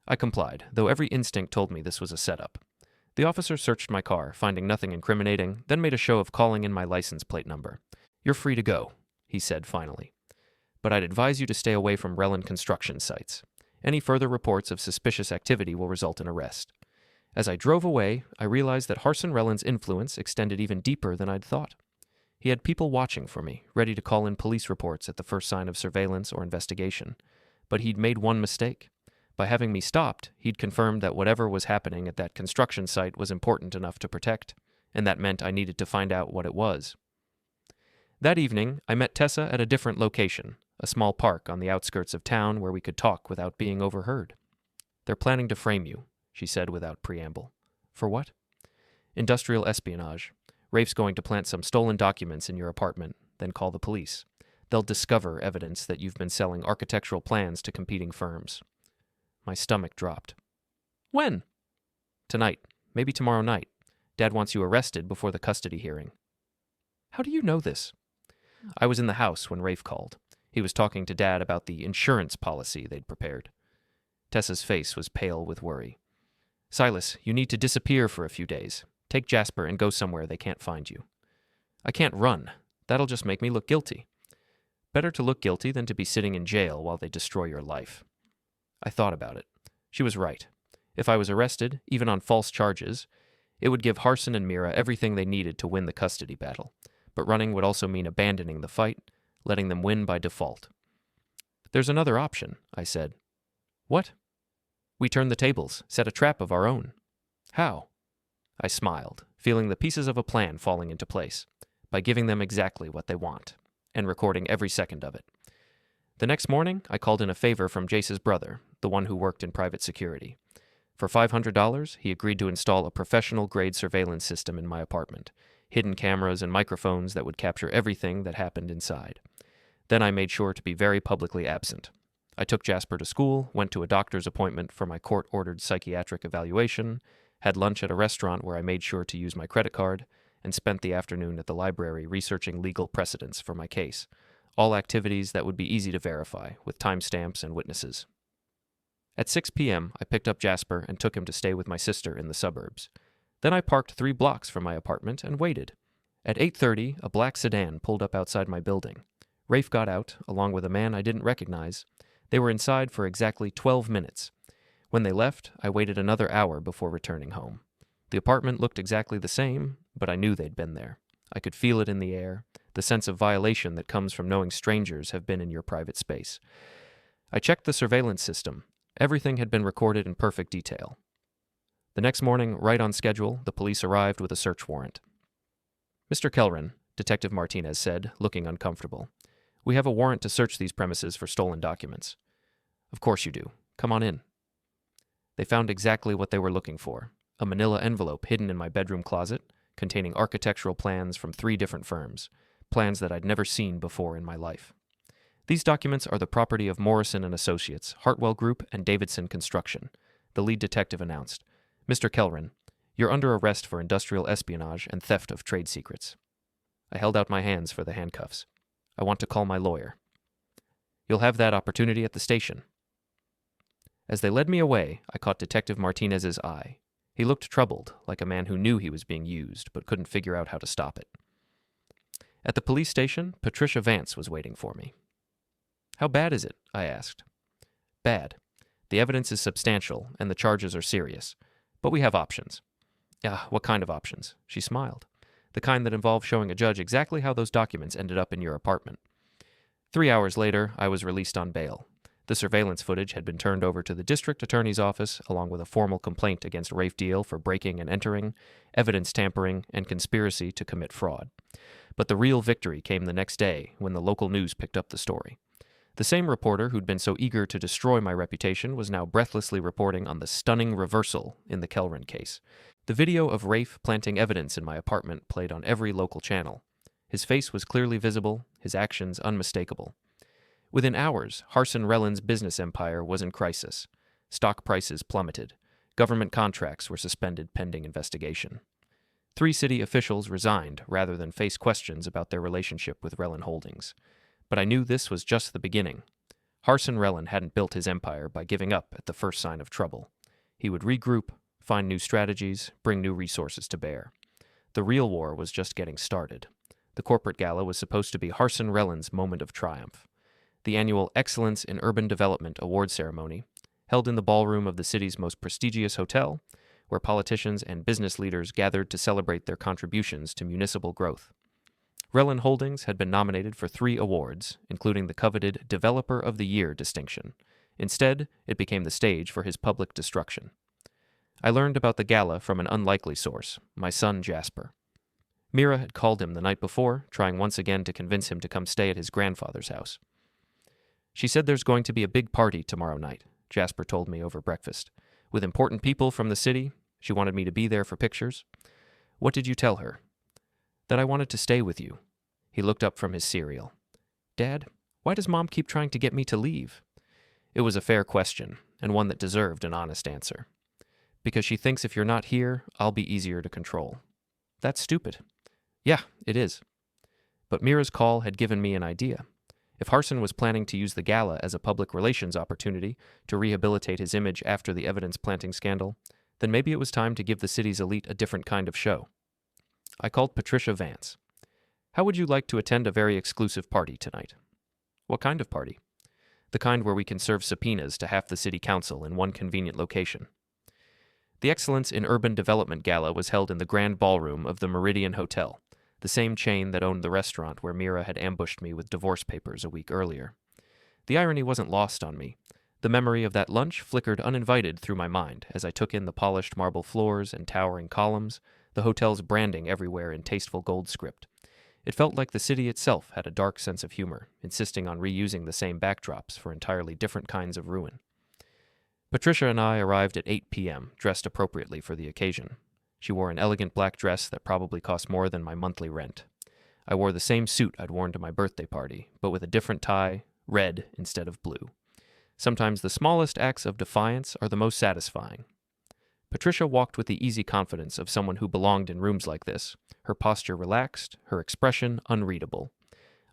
I complied, though every instinct told me this was a setup. The officer searched my car, finding nothing incriminating, then made a show of calling in my license plate number. "You're free to go," he said finally. "But I'd advise you to stay away from Relland construction sites. Any further reports of suspicious activity will result in arrest." As I drove away, I realized that Harson Relland's influence extended even deeper than I'd thought. He had people watching for me, ready to call in police reports at the first sign of surveillance or investigation. But he'd made one mistake. By having me stopped, he'd confirmed that whatever was happening at that construction site was important enough to protect, and that meant I needed to find out what it was. That evening, I met Tessa at a different location, a small park on the outskirts of town where we could talk without being overheard. "They're planning to frame you," she said without preamble. "For what?" "Industrial espionage. Rafe's going to plant some stolen documents in your apartment, then call the police. They'll discover evidence that you've been selling architectural plans to competing firms." My stomach dropped. "When?" "Tonight. Maybe tomorrow night. Dad wants you arrested before the custody hearing." "How do you know this?" "I was in the house when Rafe called. He was talking to Dad about the insurance policy they'd prepared." Tessa's face was pale with worry. "Silas, you need to disappear for a few days. Take Jasper and go somewhere they can't find you." "I can't run. That'll just make me look guilty." "Better to look guilty than to be sitting in jail while they destroy your life." I thought about it. She was right. If I was arrested, even on false charges, it would give Harson and Mira everything they needed to win the custody battle. But running would also mean abandoning the fight, letting them win by default. "There's another option," I said. "What?" "We turn the tables, set a trap of our own." "How?" I smiled, feeling the pieces of a plan falling into place, by giving them exactly what they want, and recording every second of it. The next morning, I called in a favor from Jace's brother, the one who worked in private security. For $500, he agreed to install a professional-grade surveillance system in my apartment, hidden cameras and microphones that would capture everything that happened inside. Then I made sure to be very publicly absent. I took Jasper to school, went to a doctor's appointment for my court-ordered psychiatric evaluation, had lunch at a restaurant where I made sure to use my credit card, and spent the afternoon at the library researching legal precedents for my case. All activities that would be easy to verify, with timestamps and witnesses. At 6 p.m., I picked up Jasper and took him to stay with my sister in the suburbs. Then I parked 3 blocks from my apartment and waited. At 8:30, a black sedan pulled up outside my building. Rafe got out, along with a man I didn't recognize. They were inside for exactly 12 minutes. When they left, I waited another hour before returning home. The apartment looked exactly the same, but I knew they'd been there. I could feel it in the air, the sense of violation that comes from knowing strangers have been in your private space. I checked the surveillance system. Everything had been recorded in perfect detail. The next morning, right on schedule, the police arrived with a search warrant. "Mr. Kelrin," Detective Martinez said, looking uncomfortable, "we have a warrant to search these premises for stolen documents." "Of course you do. Come on in." They found exactly what they were looking for, a manila envelope hidden in my bedroom closet, containing architectural plans from 3 different firms, plans that I'd never seen before in my life. "These documents are the property of Morrison and Associates, Hartwell Group, and Davidson Construction," the lead detective announced. "Mr. Kelrin, you're under arrest for industrial espionage and theft of trade secrets." I held out my hands for the handcuffs. "I want to call my lawyer." "You'll have that opportunity at the station." As they led me away, I caught Detective Martinez's eye. He looked troubled, like a man who knew he was being used, but couldn't figure out how to stop it. At the police station, Patricia Vance was waiting for me. "How bad is it?" I asked. "Bad. The evidence is substantial, and the charges are serious. But we have options." "What kind of options?" She smiled. the kind that involved showing a judge exactly how those documents ended up in your apartment. 3 hours later, I was released on bail. The surveillance footage had been turned over to the district attorney's office, along with a formal complaint against Rafe Deal for breaking and entering, evidence tampering, and conspiracy to commit fraud. But the real victory came the next day when the local news picked up the story. The same reporter who'd been so eager to destroy my reputation was now breathlessly reporting on the stunning reversal in the Kellren case. The video of Rafe planting evidence in my apartment played on every local channel. His face was clearly visible, his actions unmistakable. Within hours, Harson Rellin's business empire was in crisis. Stock prices plummeted. Government contracts were suspended pending investigation. 3 city officials resigned rather than face questions about their relationship with Relin Holdings. But I knew this was just the beginning. Harson Relin hadn't built his empire by giving up at the first sign of trouble. He would regroup, find new strategies, bring new resources to bear. The real war was just getting started. The corporate gala was supposed to be Harson Rellin's moment of triumph. The annual Excellence in Urban Development award ceremony, held in the ballroom of the city's most prestigious hotel, where politicians and business leaders gathered to celebrate their contributions to municipal growth. Relin Holdings had been nominated for 3 awards, including the coveted Developer of the Year distinction. Instead, it became the stage for his public destruction. I learned about the gala from an unlikely source, my son Jasper. Mira had called him the night before, trying once again to convince him to come stay at his grandfather's house. She said there's going to be a big party tomorrow night, Jasper told me over breakfast. With important people from the city, she wanted me to be there for pictures. What did you tell her? That I wanted to stay with you. He looked up from his cereal. Dad, why does Mom keep trying to get me to leave? It was a fair question, and one that deserved an honest answer. Because she thinks if you're not here, I'll be easier to control. That's stupid. Yeah, it is. But Mira's call had given me an idea. If Harson was planning to use the gala as a public relations opportunity to rehabilitate his image after the evidence-planting scandal, then maybe it was time to give the city's elite a different kind of show. I called Patricia Vance. How would you like to attend a very exclusive party tonight? What kind of party? The kind where we can serve subpoenas to half the city council in one convenient location. The Excellence in Urban Development Gala was held in the grand ballroom of the Meridian Hotel, the same chain that owned the restaurant where Mira had ambushed me with divorce papers a week earlier. The irony wasn't lost on me. The memory of that lunch flickered uninvited through my mind as I took in the polished marble floors and towering columns, the hotel's branding everywhere in tasteful gold script. It felt like the city itself had a dark sense of humor, insisting on reusing the same backdrops for entirely different kinds of ruin. Patricia and I arrived at 8 p.m., dressed appropriately for the occasion. She wore an elegant black dress that probably cost more than my monthly rent. I wore the same suit I'd worn to my birthday party, but with a different tie, red instead of blue. Sometimes the smallest acts of defiance are the most satisfying. Patricia walked with the easy confidence of someone who belonged in rooms like this, her posture relaxed, her expression unreadable.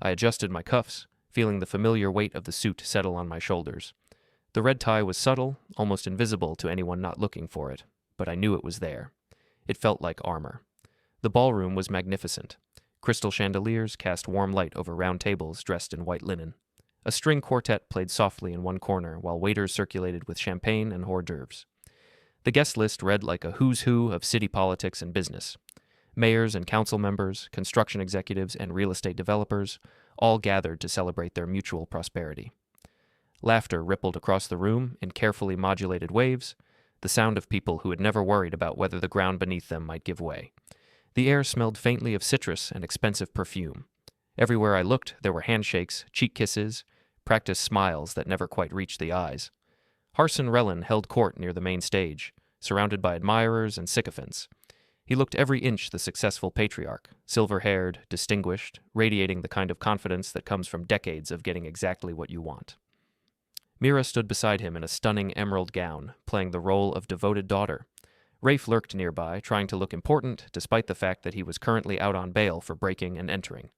I adjusted my cuffs, feeling the familiar weight of the suit settle on my shoulders. The red tie was subtle, almost invisible to anyone not looking for it, but I knew it was there. It felt like armor. The ballroom was magnificent. Crystal chandeliers cast warm light over round tables dressed in white linen. A string quartet played softly in one corner while waiters circulated with champagne and hors d'oeuvres. The guest list read like a who's who of city politics and business. Mayors and council members, construction executives, and real estate developers all gathered to celebrate their mutual prosperity. Laughter rippled across the room in carefully modulated waves, the sound of people who had never worried about whether the ground beneath them might give way. The air smelled faintly of citrus and expensive perfume. Everywhere I looked, there were handshakes, cheek kisses, practiced smiles that never quite reached the eyes. Harson Relin held court near the main stage, surrounded by admirers and sycophants. He looked every inch the successful patriarch, silver-haired, distinguished, radiating the kind of confidence that comes from decades of getting exactly what you want. Mira stood beside him in a stunning emerald gown, playing the role of devoted daughter. Rafe lurked nearby, trying to look important, despite the fact that he was currently out on bail for breaking and entering.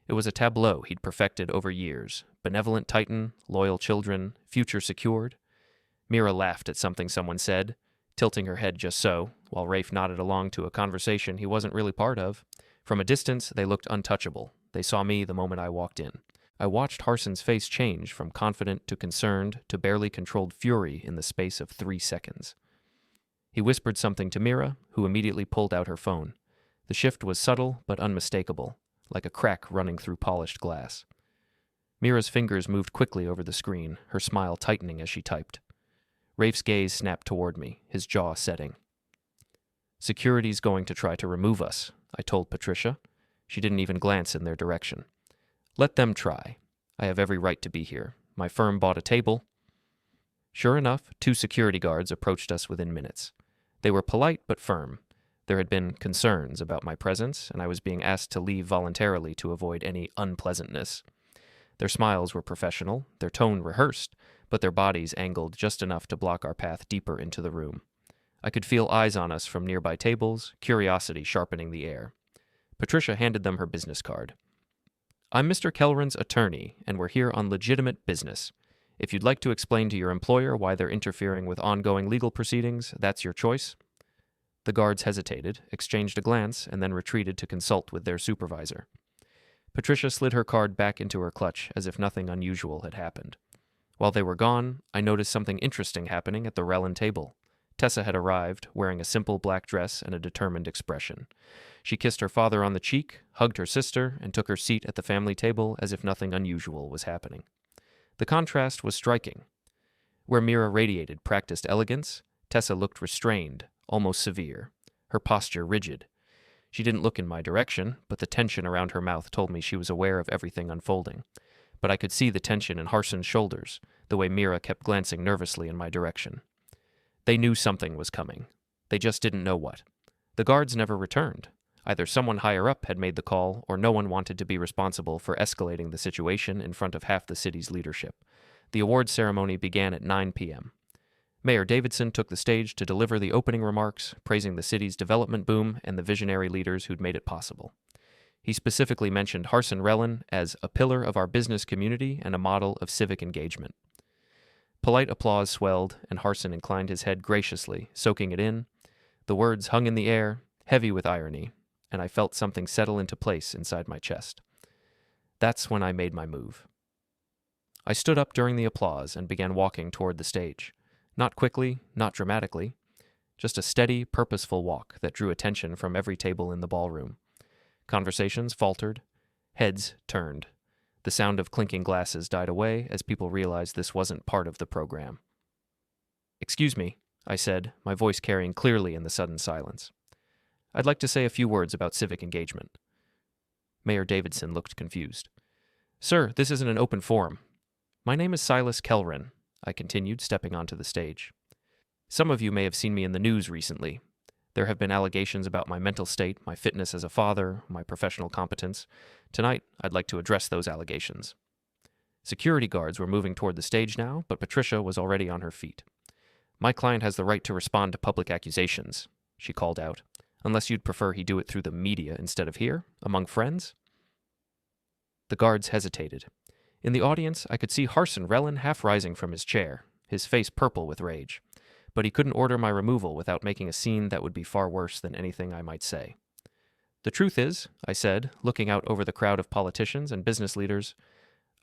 It was a tableau he'd perfected over years. Benevolent titan, loyal children, future secured. Mira laughed at something someone said, tilting her head just so, while Rafe nodded along to a conversation he wasn't really part of. From a distance, they looked untouchable. They saw me the moment I walked in. I watched Harson's face change from confident to concerned to barely controlled fury in the space of 3 seconds. He whispered something to Mira, who immediately pulled out her phone. The shift was subtle but unmistakable, like a crack running through polished glass. Mira's fingers moved quickly over the screen, her smile tightening as she typed. Rafe's gaze snapped toward me, his jaw setting. "Security's going to try to remove us," I told Patricia. She didn't even glance in their direction. "Let them try. I have every right to be here. My firm bought a table." Sure enough, 2 security guards approached us within minutes. They were polite but firm. There had been concerns about my presence, and I was being asked to leave voluntarily to avoid any unpleasantness. Their smiles were professional, their tone rehearsed, but their bodies angled just enough to block our path deeper into the room. I could feel eyes on us from nearby tables, curiosity sharpening the air. Patricia handed them her business card. "I'm Mr. Kellren's attorney, and we're here on legitimate business. If you'd like to explain to your employer why they're interfering with ongoing legal proceedings, that's your choice." The guards hesitated, exchanged a glance, and then retreated to consult with their supervisor. Patricia slid her card back into her clutch as if nothing unusual had happened. While they were gone, I noticed something interesting happening at the Relin table. Tessa had arrived, wearing a simple black dress and a determined expression. She kissed her father on the cheek, hugged her sister, and took her seat at the family table as if nothing unusual was happening. The contrast was striking. Where Mira radiated practiced elegance, Tessa looked restrained, almost severe, her posture rigid. She didn't look in my direction, but the tension around her mouth told me she was aware of everything unfolding. But I could see the tension in Harson's shoulders, the way Mira kept glancing nervously in my direction. They knew something was coming. They just didn't know what. The guards never returned. Either someone higher up had made the call, or no one wanted to be responsible for escalating the situation in front of half the city's leadership. The award ceremony began at 9 p.m. Mayor Davidson took the stage to deliver the opening remarks, praising the city's development boom and the visionary leaders who'd made it possible. He specifically mentioned Harson Relin as a pillar of our business community and a model of civic engagement. Polite applause swelled, and Harson inclined his head graciously, soaking it in. The words hung in the air, heavy with irony, and I felt something settle into place inside my chest. That's when I made my move. I stood up during the applause and began walking toward the stage. Not quickly, not dramatically, just a steady, purposeful walk that drew attention from every table in the ballroom. Conversations faltered, heads turned. The sound of clinking glasses died away as people realized this wasn't part of the program. "Excuse me," I said, my voice carrying clearly in the sudden silence. "I'd like to say a few words about civic engagement." Mayor Davidson looked confused. "Sir, this isn't an open forum. My name is Silas Kellren," I continued, stepping onto the stage. "Some of you may have seen me in the news recently. There have been allegations about my mental state, my fitness as a father, my professional competence. Tonight, I'd like to address those allegations." Security guards were moving toward the stage now, but Patricia was already on her feet. "My client has the right to respond to public accusations," she called out, "unless you'd prefer he do it through the media instead of here, among friends." The guards hesitated. In the audience, I could see Harson Relin half rising from his chair, his face purple with rage. But he couldn't order my removal without making a scene that would be far worse than anything I might say. "The truth is," I said, looking out over the crowd of politicians and business leaders,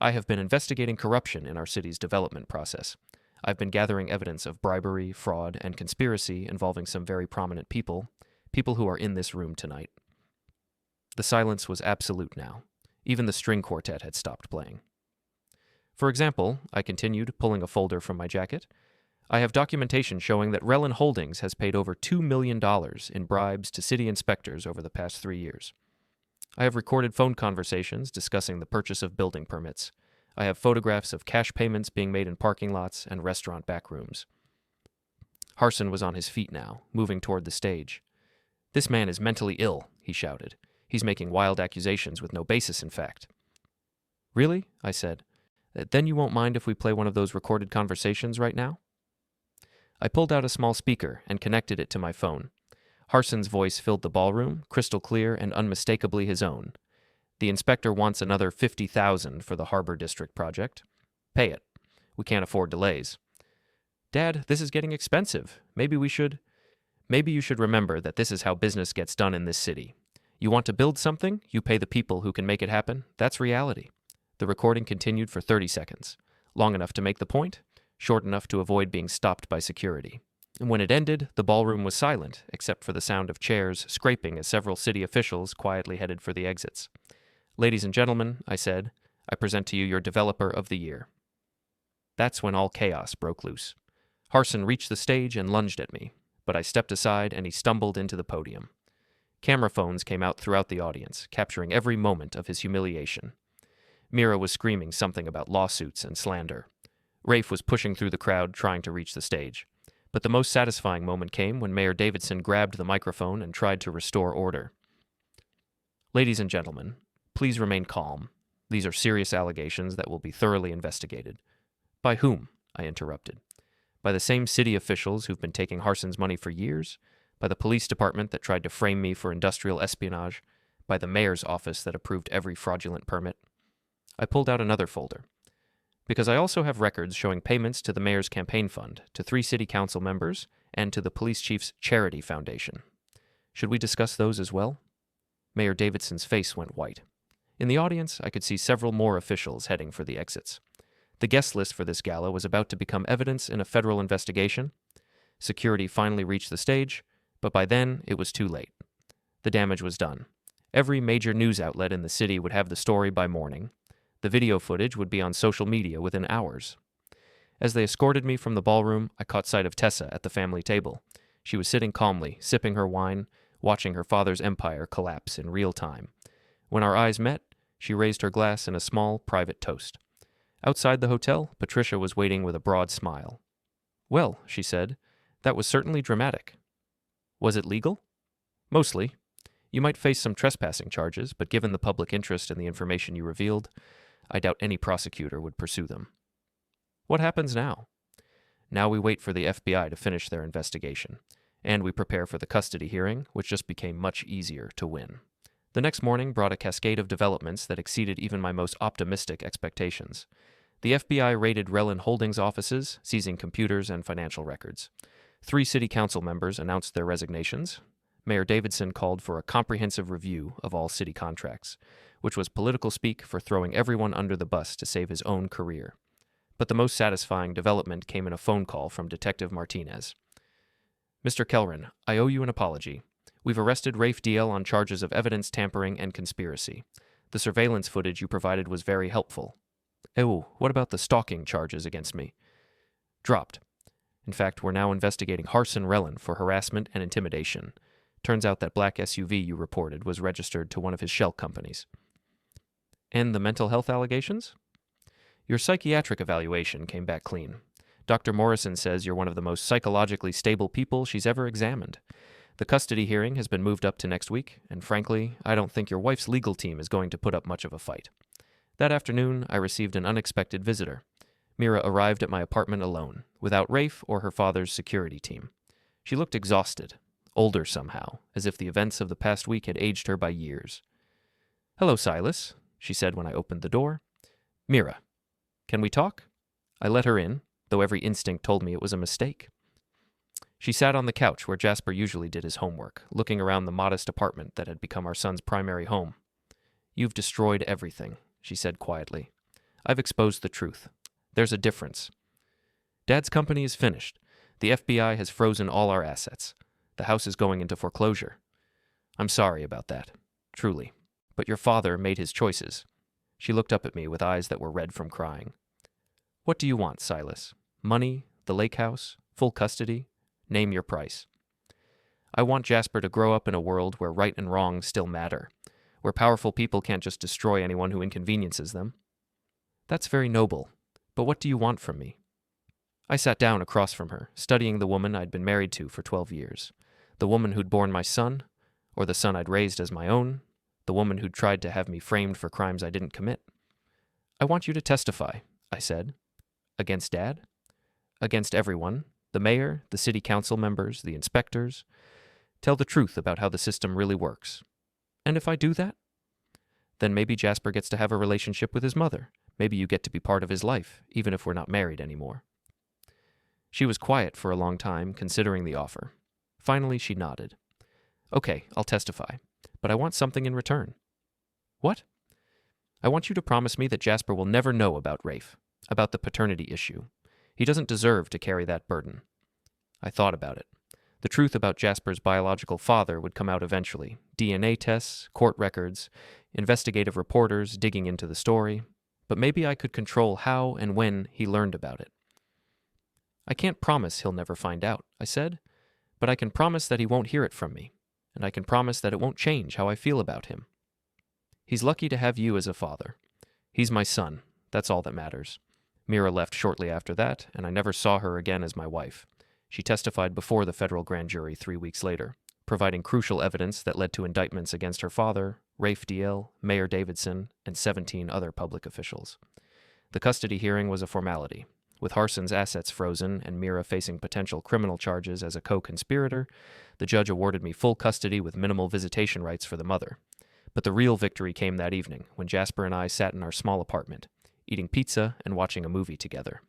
"I have been investigating corruption in our city's development process. I've been gathering evidence of bribery, fraud, and conspiracy involving some very prominent people who are in this room tonight." The silence was absolute now. Even the string quartet had stopped playing. "For example," I continued, pulling a folder from my jacket, "I have documentation showing that Relin Holdings has paid over $2 million in bribes to city inspectors over the past 3 years. I have recorded phone conversations discussing the purchase of building permits. I have photographs of cash payments being made in parking lots and restaurant back rooms." Harson was on his feet now, moving toward the stage. "This man is mentally ill," he shouted. "He's making wild accusations with no basis in fact." "Really?" I said. "Then you won't mind if we play one of those recorded conversations right now?" I pulled out a small speaker and connected it to my phone. Harson's voice filled the ballroom, crystal clear and unmistakably his own. "The inspector wants another $50,000 for the Harbor District project. Pay it. We can't afford delays." "Dad, this is getting expensive. Maybe you should remember that this is how business gets done in this city. You want to build something, you pay the people who can make it happen. That's reality." The recording continued for 30 seconds, long enough to make the point, short enough to avoid being stopped by security. And when it ended, the ballroom was silent, except for the sound of chairs scraping as several city officials quietly headed for the exits. "Ladies and gentlemen," I said, "I present to you your Developer of the Year." That's when all chaos broke loose. Harson reached the stage and lunged at me, but I stepped aside and he stumbled into the podium. Camera phones came out throughout the audience, capturing every moment of his humiliation. Mira was screaming something about lawsuits and slander. Rafe was pushing through the crowd, trying to reach the stage. But the most satisfying moment came when Mayor Davidson grabbed the microphone and tried to restore order. "Ladies and gentlemen, please remain calm. These are serious allegations that will be thoroughly investigated." "By whom?" I interrupted. "By the same city officials who've been taking Harson's money for years? By the police department that tried to frame me for industrial espionage? By the mayor's office that approved every fraudulent permit?" I pulled out another folder. "Because I also have records showing payments to the mayor's campaign fund, to 3 city council members, and to the police chief's charity foundation. Should we discuss those as well?" Mayor Davidson's face went white. In the audience, I could see several more officials heading for the exits. The guest list for this gala was about to become evidence in a federal investigation. Security finally reached the stage, but by then it was too late. The damage was done. Every major news outlet in the city would have the story by morning. The video footage would be on social media within hours. As they escorted me from the ballroom, I caught sight of Tessa at the family table. She was sitting calmly, sipping her wine, watching her father's empire collapse in real time. When our eyes met, she raised her glass in a small, private toast. Outside the hotel, Patricia was waiting with a broad smile. "Well," she said, "that was certainly dramatic." "Was it legal?" "Mostly. You might face some trespassing charges, but given the public interest in the information you revealed, I doubt any prosecutor would pursue them." "What happens now?" "Now we wait for the FBI to finish their investigation, and we prepare for the custody hearing, which just became much easier to win." The next morning brought a cascade of developments that exceeded even my most optimistic expectations. The FBI raided Relin Holdings offices, seizing computers and financial records. 3 city council members announced their resignations. Mayor Davidson called for a comprehensive review of all city contracts, which was political speak for throwing everyone under the bus to save his own career. But the most satisfying development came in a phone call from Detective Martinez. "Mr. Kellren, I owe you an apology. We've arrested Rafe Diel on charges of evidence tampering and conspiracy. The surveillance footage you provided was very helpful." "Oh, what about the stalking charges against me?" "Dropped. In fact, we're now investigating Harson Relin for harassment and intimidation. Turns out that black SUV you reported was registered to one of his shell companies." "And the mental health allegations?" "Your psychiatric evaluation came back clean. Dr. Morrison says you're one of the most psychologically stable people she's ever examined. The custody hearing has been moved up to next week, and frankly, I don't think your wife's legal team is going to put up much of a fight." That afternoon, I received an unexpected visitor. Mira arrived at my apartment alone, without Rafe or her father's security team. She looked exhausted, older somehow, as if the events of the past week had aged her by years. "Hello, Silas," she said when I opened the door. "Mira, can we talk?" I let her in, though every instinct told me it was a mistake. She sat on the couch where Jasper usually did his homework, looking around the modest apartment that had become our son's primary home. "You've destroyed everything," she said quietly. "I've exposed the truth. There's a difference. Dad's company is finished. The FBI has frozen all our assets. The house is going into foreclosure. I'm sorry about that, truly. But your father made his choices." She looked up at me with eyes that were red from crying. "What do you want, Silas? Money? The lake house? Full custody? Name your price." "I want Jasper to grow up in a world where right and wrong still matter, where powerful people can't just destroy anyone who inconveniences them." "That's very noble. But what do you want from me?" I sat down across from her, studying the woman I'd been married to for 12 years. The woman who'd borne my son, or the son I'd raised as my own. The woman who'd tried to have me framed for crimes I didn't commit. "I want you to testify," I said. "Against Dad?" "Against everyone. The mayor, the city council members, the inspectors. Tell the truth about how the system really works." "And if I do that?" "Then maybe Jasper gets to have a relationship with his mother. Maybe you get to be part of his life, even if we're not married anymore." She was quiet for a long time, considering the offer. Finally, she nodded. "Okay, I'll testify. But I want something in return." "What?" "I want you to promise me that Jasper will never know about Rafe, about the paternity issue. He doesn't deserve to carry that burden." I thought about it. The truth about Jasper's biological father would come out eventually. DNA tests, court records, investigative reporters digging into the story. But maybe I could control how and when he learned about it. I can't promise he'll never find out, I said, but I can promise that he won't hear it from me, and I can promise that it won't change how I feel about him. He's lucky to have you as a father. He's my son. That's all that matters. Mira left shortly after that, and I never saw her again as my wife. She testified before the federal grand jury 3 weeks later, providing crucial evidence that led to indictments against her father, Rafe DL, Mayor Davidson, and 17 other public officials. The custody hearing was a formality. With Harson's assets frozen and Mira facing potential criminal charges as a co-conspirator, the judge awarded me full custody with minimal visitation rights for the mother. But the real victory came that evening, when Jasper and I sat in our small apartment, eating pizza and watching a movie together.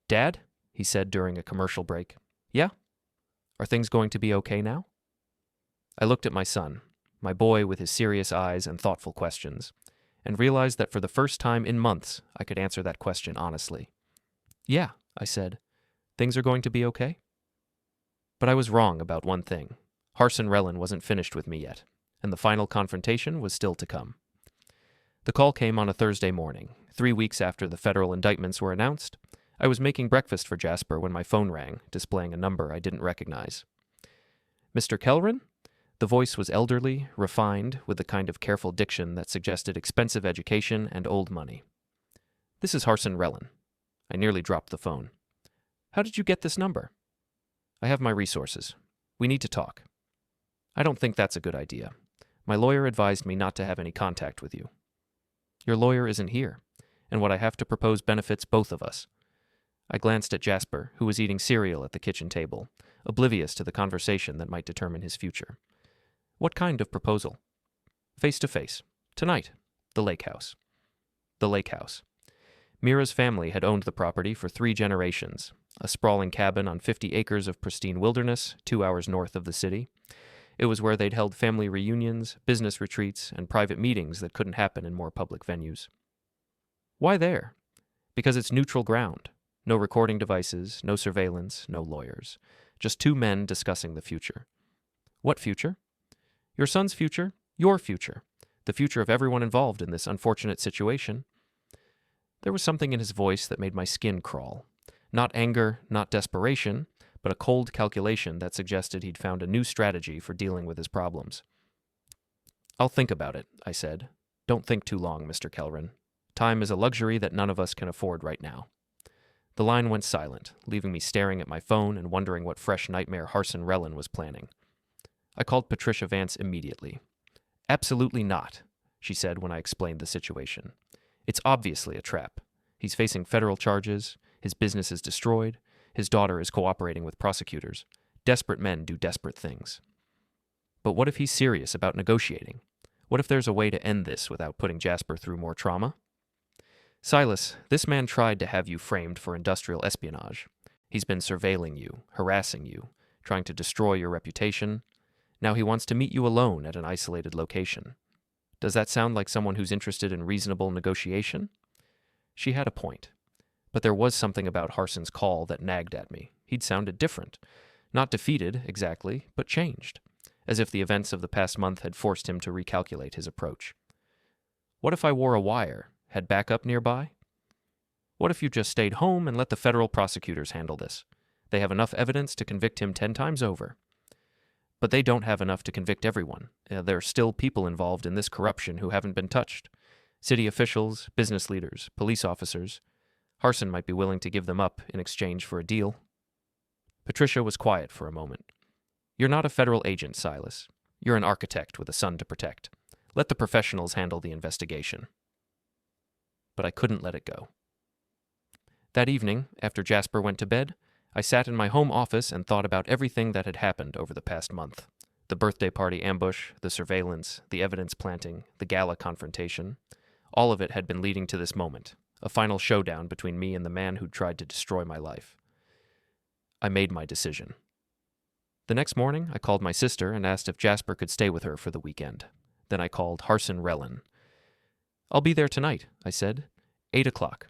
"Dad?" he said during a commercial break. "Yeah? Are things going to be okay now?" I looked at my son, my boy with his serious eyes and thoughtful questions, and realized that for the first time in months I could answer that question honestly. "Yeah," I said. "Things are going to be okay?" But I was wrong about one thing. Harson Relin wasn't finished with me yet, and the final confrontation was still to come. The call came on a Thursday morning, 3 weeks after the federal indictments were announced. I was making breakfast for Jasper when my phone rang, displaying a number I didn't recognize. "Mr. Kelrin?" The voice was elderly, refined, with the kind of careful diction that suggested expensive education and old money. "This is Harson Relin." I nearly dropped the phone. "How did you get this number?" "I have my resources. We need to talk." "I don't think that's a good idea. My lawyer advised me not to have any contact with you." "Your lawyer isn't here, and what I have to propose benefits both of us." I glanced at Jasper, who was eating cereal at the kitchen table, oblivious to the conversation that might determine his future. "What kind of proposal?" "Face to face. Tonight. The lake house." The lake house. Mira's family had owned the property for 3 generations, a sprawling cabin on 50 acres of pristine wilderness, 2 hours north of the city. It was where they'd held family reunions, business retreats, and private meetings that couldn't happen in more public venues. "Why there?" "Because it's neutral ground. No recording devices, no surveillance, no lawyers. Just 2 men discussing the future." "What future?" "Your son's future, your future, the future of everyone involved in this unfortunate situation." There was something in his voice that made my skin crawl. Not anger, not desperation, but a cold calculation that suggested he'd found a new strategy for dealing with his problems. "I'll think about it," I said. "Don't think too long, Mr. Kelrin. Time is a luxury that none of us can afford right now." The line went silent, leaving me staring at my phone and wondering what fresh nightmare Harson Relin was planning. I called Patricia Vance immediately. "Absolutely not," she said when I explained the situation. "It's obviously a trap. He's facing federal charges, his business is destroyed, his daughter is cooperating with prosecutors. Desperate men do desperate things." "But what if he's serious about negotiating? What if there's a way to end this without putting Jasper through more trauma?" "Silas, this man tried to have you framed for industrial espionage. He's been surveilling you, harassing you, trying to destroy your reputation. Now he wants to meet you alone at an isolated location. Does that sound like someone who's interested in reasonable negotiation?" She had a point. But there was something about Harson's call that nagged at me. He'd sounded different. Not defeated, exactly, but changed. As if the events of the past month had forced him to recalculate his approach. "What if I wore a wire? Had backup nearby?" "What if you just stayed home and let the federal prosecutors handle this? They have enough evidence to convict him 10 times over." "But they don't have enough to convict everyone. There are still people involved in this corruption who haven't been touched. City officials, business leaders, police officers. Harson might be willing to give them up in exchange for a deal." Patricia was quiet for a moment. "You're not a federal agent, Silas. You're an architect with a son to protect. Let the professionals handle the investigation." But I couldn't let it go. That evening, after Jasper went to bed, I sat in my home office and thought about everything that had happened over the past month. The birthday party ambush, the surveillance, the evidence planting, the gala confrontation. All of it had been leading to this moment, a final showdown between me and the man who'd tried to destroy my life. I made my decision. The next morning, I called my sister and asked if Jasper could stay with her for the weekend. Then I called Harson Relin. "I'll be there tonight," I said. 8 o'clock.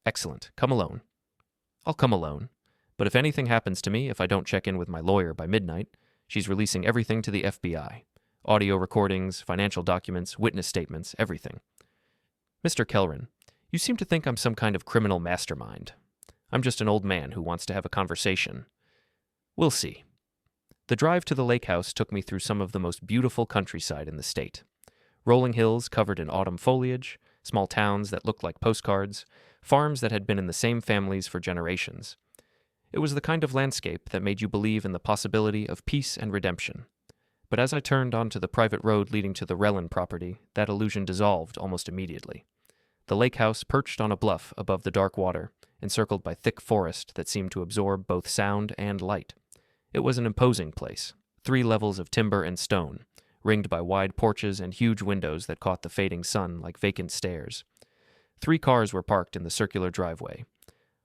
"Excellent. Come alone." "I'll come alone. But if anything happens to me, if I don't check in with my lawyer by midnight, she's releasing everything to the FBI. Audio recordings, financial documents, witness statements, everything. Mr. Kelrin, you seem to think I'm some kind of criminal mastermind. I'm just an old man who wants to have a conversation. We'll see. The drive to the lake house took me through some of the most beautiful countryside in the state. Rolling hills covered in autumn foliage, small towns that looked like postcards, farms that had been in the same families for generations. It was the kind of landscape that made you believe in the possibility of peace and redemption. But as I turned onto the private road leading to the Relin property, that illusion dissolved almost immediately. The lake house perched on a bluff above the dark water, encircled by thick forest that seemed to absorb both sound and light. It was an imposing place, 3 levels of timber and stone, ringed by wide porches and huge windows that caught the fading sun like vacant stairs. 3 cars were parked in the circular driveway.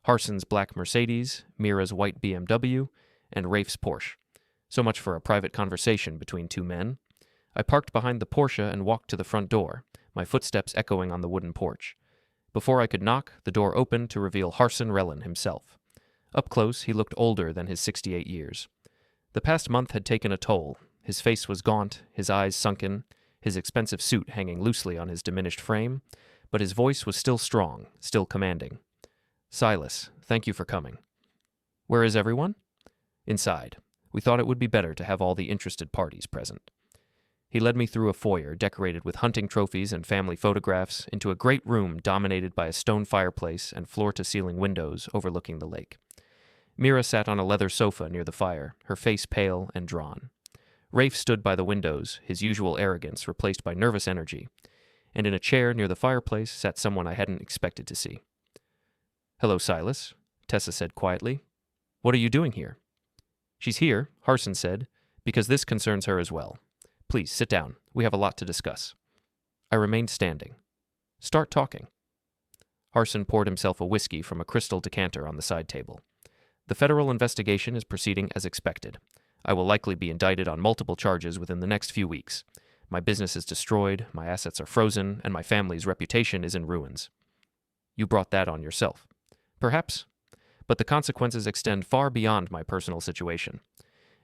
Harson's black Mercedes, Mira's white BMW, and Rafe's Porsche. So much for a private conversation between 2 men. I parked behind the Porsche and walked to the front door, my footsteps echoing on the wooden porch. Before I could knock, the door opened to reveal Harson Relin himself. Up close, he looked older than his 68 years. The past month had taken a toll. His face was gaunt, his eyes sunken, his expensive suit hanging loosely on his diminished frame, but his voice was still strong, still commanding. Silas, thank you for coming. Where is everyone? Inside. We thought it would be better to have all the interested parties present. He led me through a foyer decorated with hunting trophies and family photographs into a great room dominated by a stone fireplace and floor-to-ceiling windows overlooking the lake. Mira sat on a leather sofa near the fire, her face pale and drawn. Rafe stood by the windows, his usual arrogance replaced by nervous energy, and in a chair near the fireplace sat someone I hadn't expected to see. Hello, Silas, Tessa said quietly. What are you doing here? She's here, Harson said, because this concerns her as well. Please, sit down. We have a lot to discuss. I remained standing. Start talking. Harson poured himself a whiskey from a crystal decanter on the side table. The federal investigation is proceeding as expected. I will likely be indicted on multiple charges within the next few weeks. My business is destroyed, my assets are frozen, and my family's reputation is in ruins. You brought that on yourself. Perhaps. But the consequences extend far beyond my personal situation.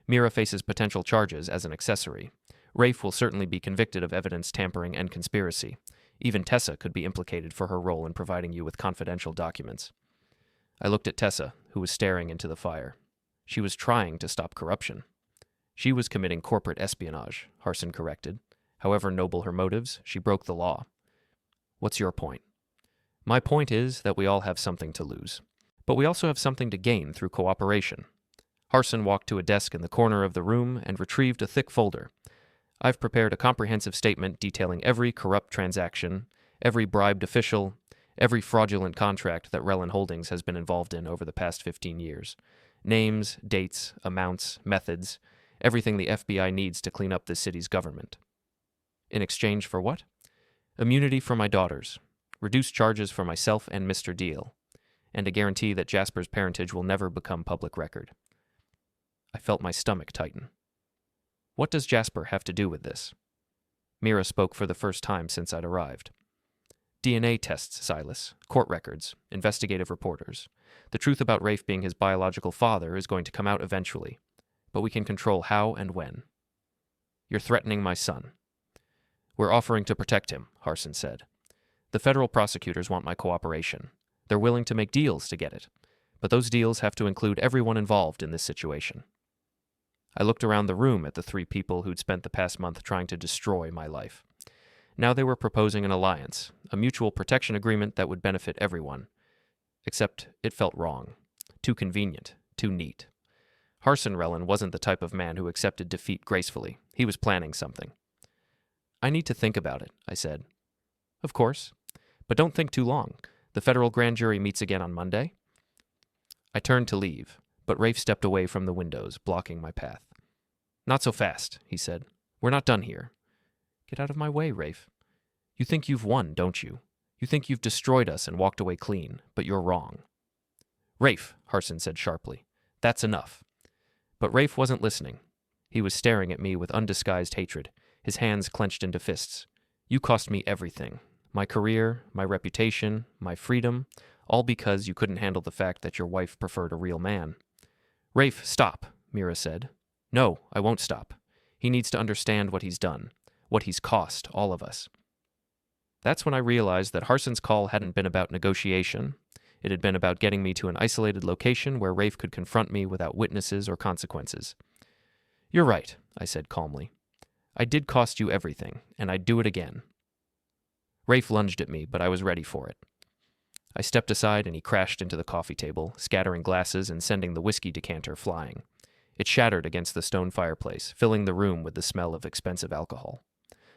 Mira faces potential charges as an accessory. Rafe will certainly be convicted of evidence tampering and conspiracy. Even Tessa could be implicated for her role in providing you with confidential documents. I looked at Tessa, who was staring into the fire. She was trying to stop corruption. She was committing corporate espionage, Harson corrected. However noble her motives, she broke the law. What's your point? My point is that we all have something to lose. But we also have something to gain through cooperation. Harson walked to a desk in the corner of the room and retrieved a thick folder. I've prepared a comprehensive statement detailing every corrupt transaction, every bribed official, every fraudulent contract that Relin Holdings has been involved in over the past 15 years. Names, dates, amounts, methods, everything the FBI needs to clean up this city's government. In exchange for what? Immunity for my daughters, reduced charges for myself and Mr. Deal, and a guarantee that Jasper's parentage will never become public record. I felt my stomach tighten. What does Jasper have to do with this? Mira spoke for the first time since I'd arrived. DNA tests, Silas, court records, investigative reporters. The truth about Rafe being his biological father is going to come out eventually, but we can control how and when. You're threatening my son. We're offering to protect him, Harson said. The federal prosecutors want my cooperation. They're willing to make deals to get it, but those deals have to include everyone involved in this situation. I looked around the room at the 3 people who'd spent the past month trying to destroy my life. Now they were proposing an alliance, a mutual protection agreement that would benefit everyone. Except it felt wrong. Too convenient. Too neat. Harson Relin wasn't the type of man who accepted defeat gracefully. He was planning something. I need to think about it, I said. Of course. But don't think too long. The federal grand jury meets again on Monday. I turned to leave, but Rafe stepped away from the windows, blocking my path. Not so fast, he said. We're not done here. Get out of my way, Rafe. You think you've won, don't you? You think you've destroyed us and walked away clean, but you're wrong. Rafe, Harson said sharply. That's enough. But Rafe wasn't listening. He was staring at me with undisguised hatred, his hands clenched into fists. You cost me everything. My career, my reputation, my freedom, all because you couldn't handle the fact that your wife preferred a real man. Rafe, stop, Mira said. No, I won't stop. He needs to understand what he's done, what he's cost all of us. That's when I realized that Harson's call hadn't been about negotiation. It had been about getting me to an isolated location where Rafe could confront me without witnesses or consequences. You're right, I said calmly. I did cost you everything, and I'd do it again. Rafe lunged at me, but I was ready for it. I stepped aside and he crashed into the coffee table, scattering glasses and sending the whiskey decanter flying. It shattered against the stone fireplace, filling the room with the smell of expensive alcohol.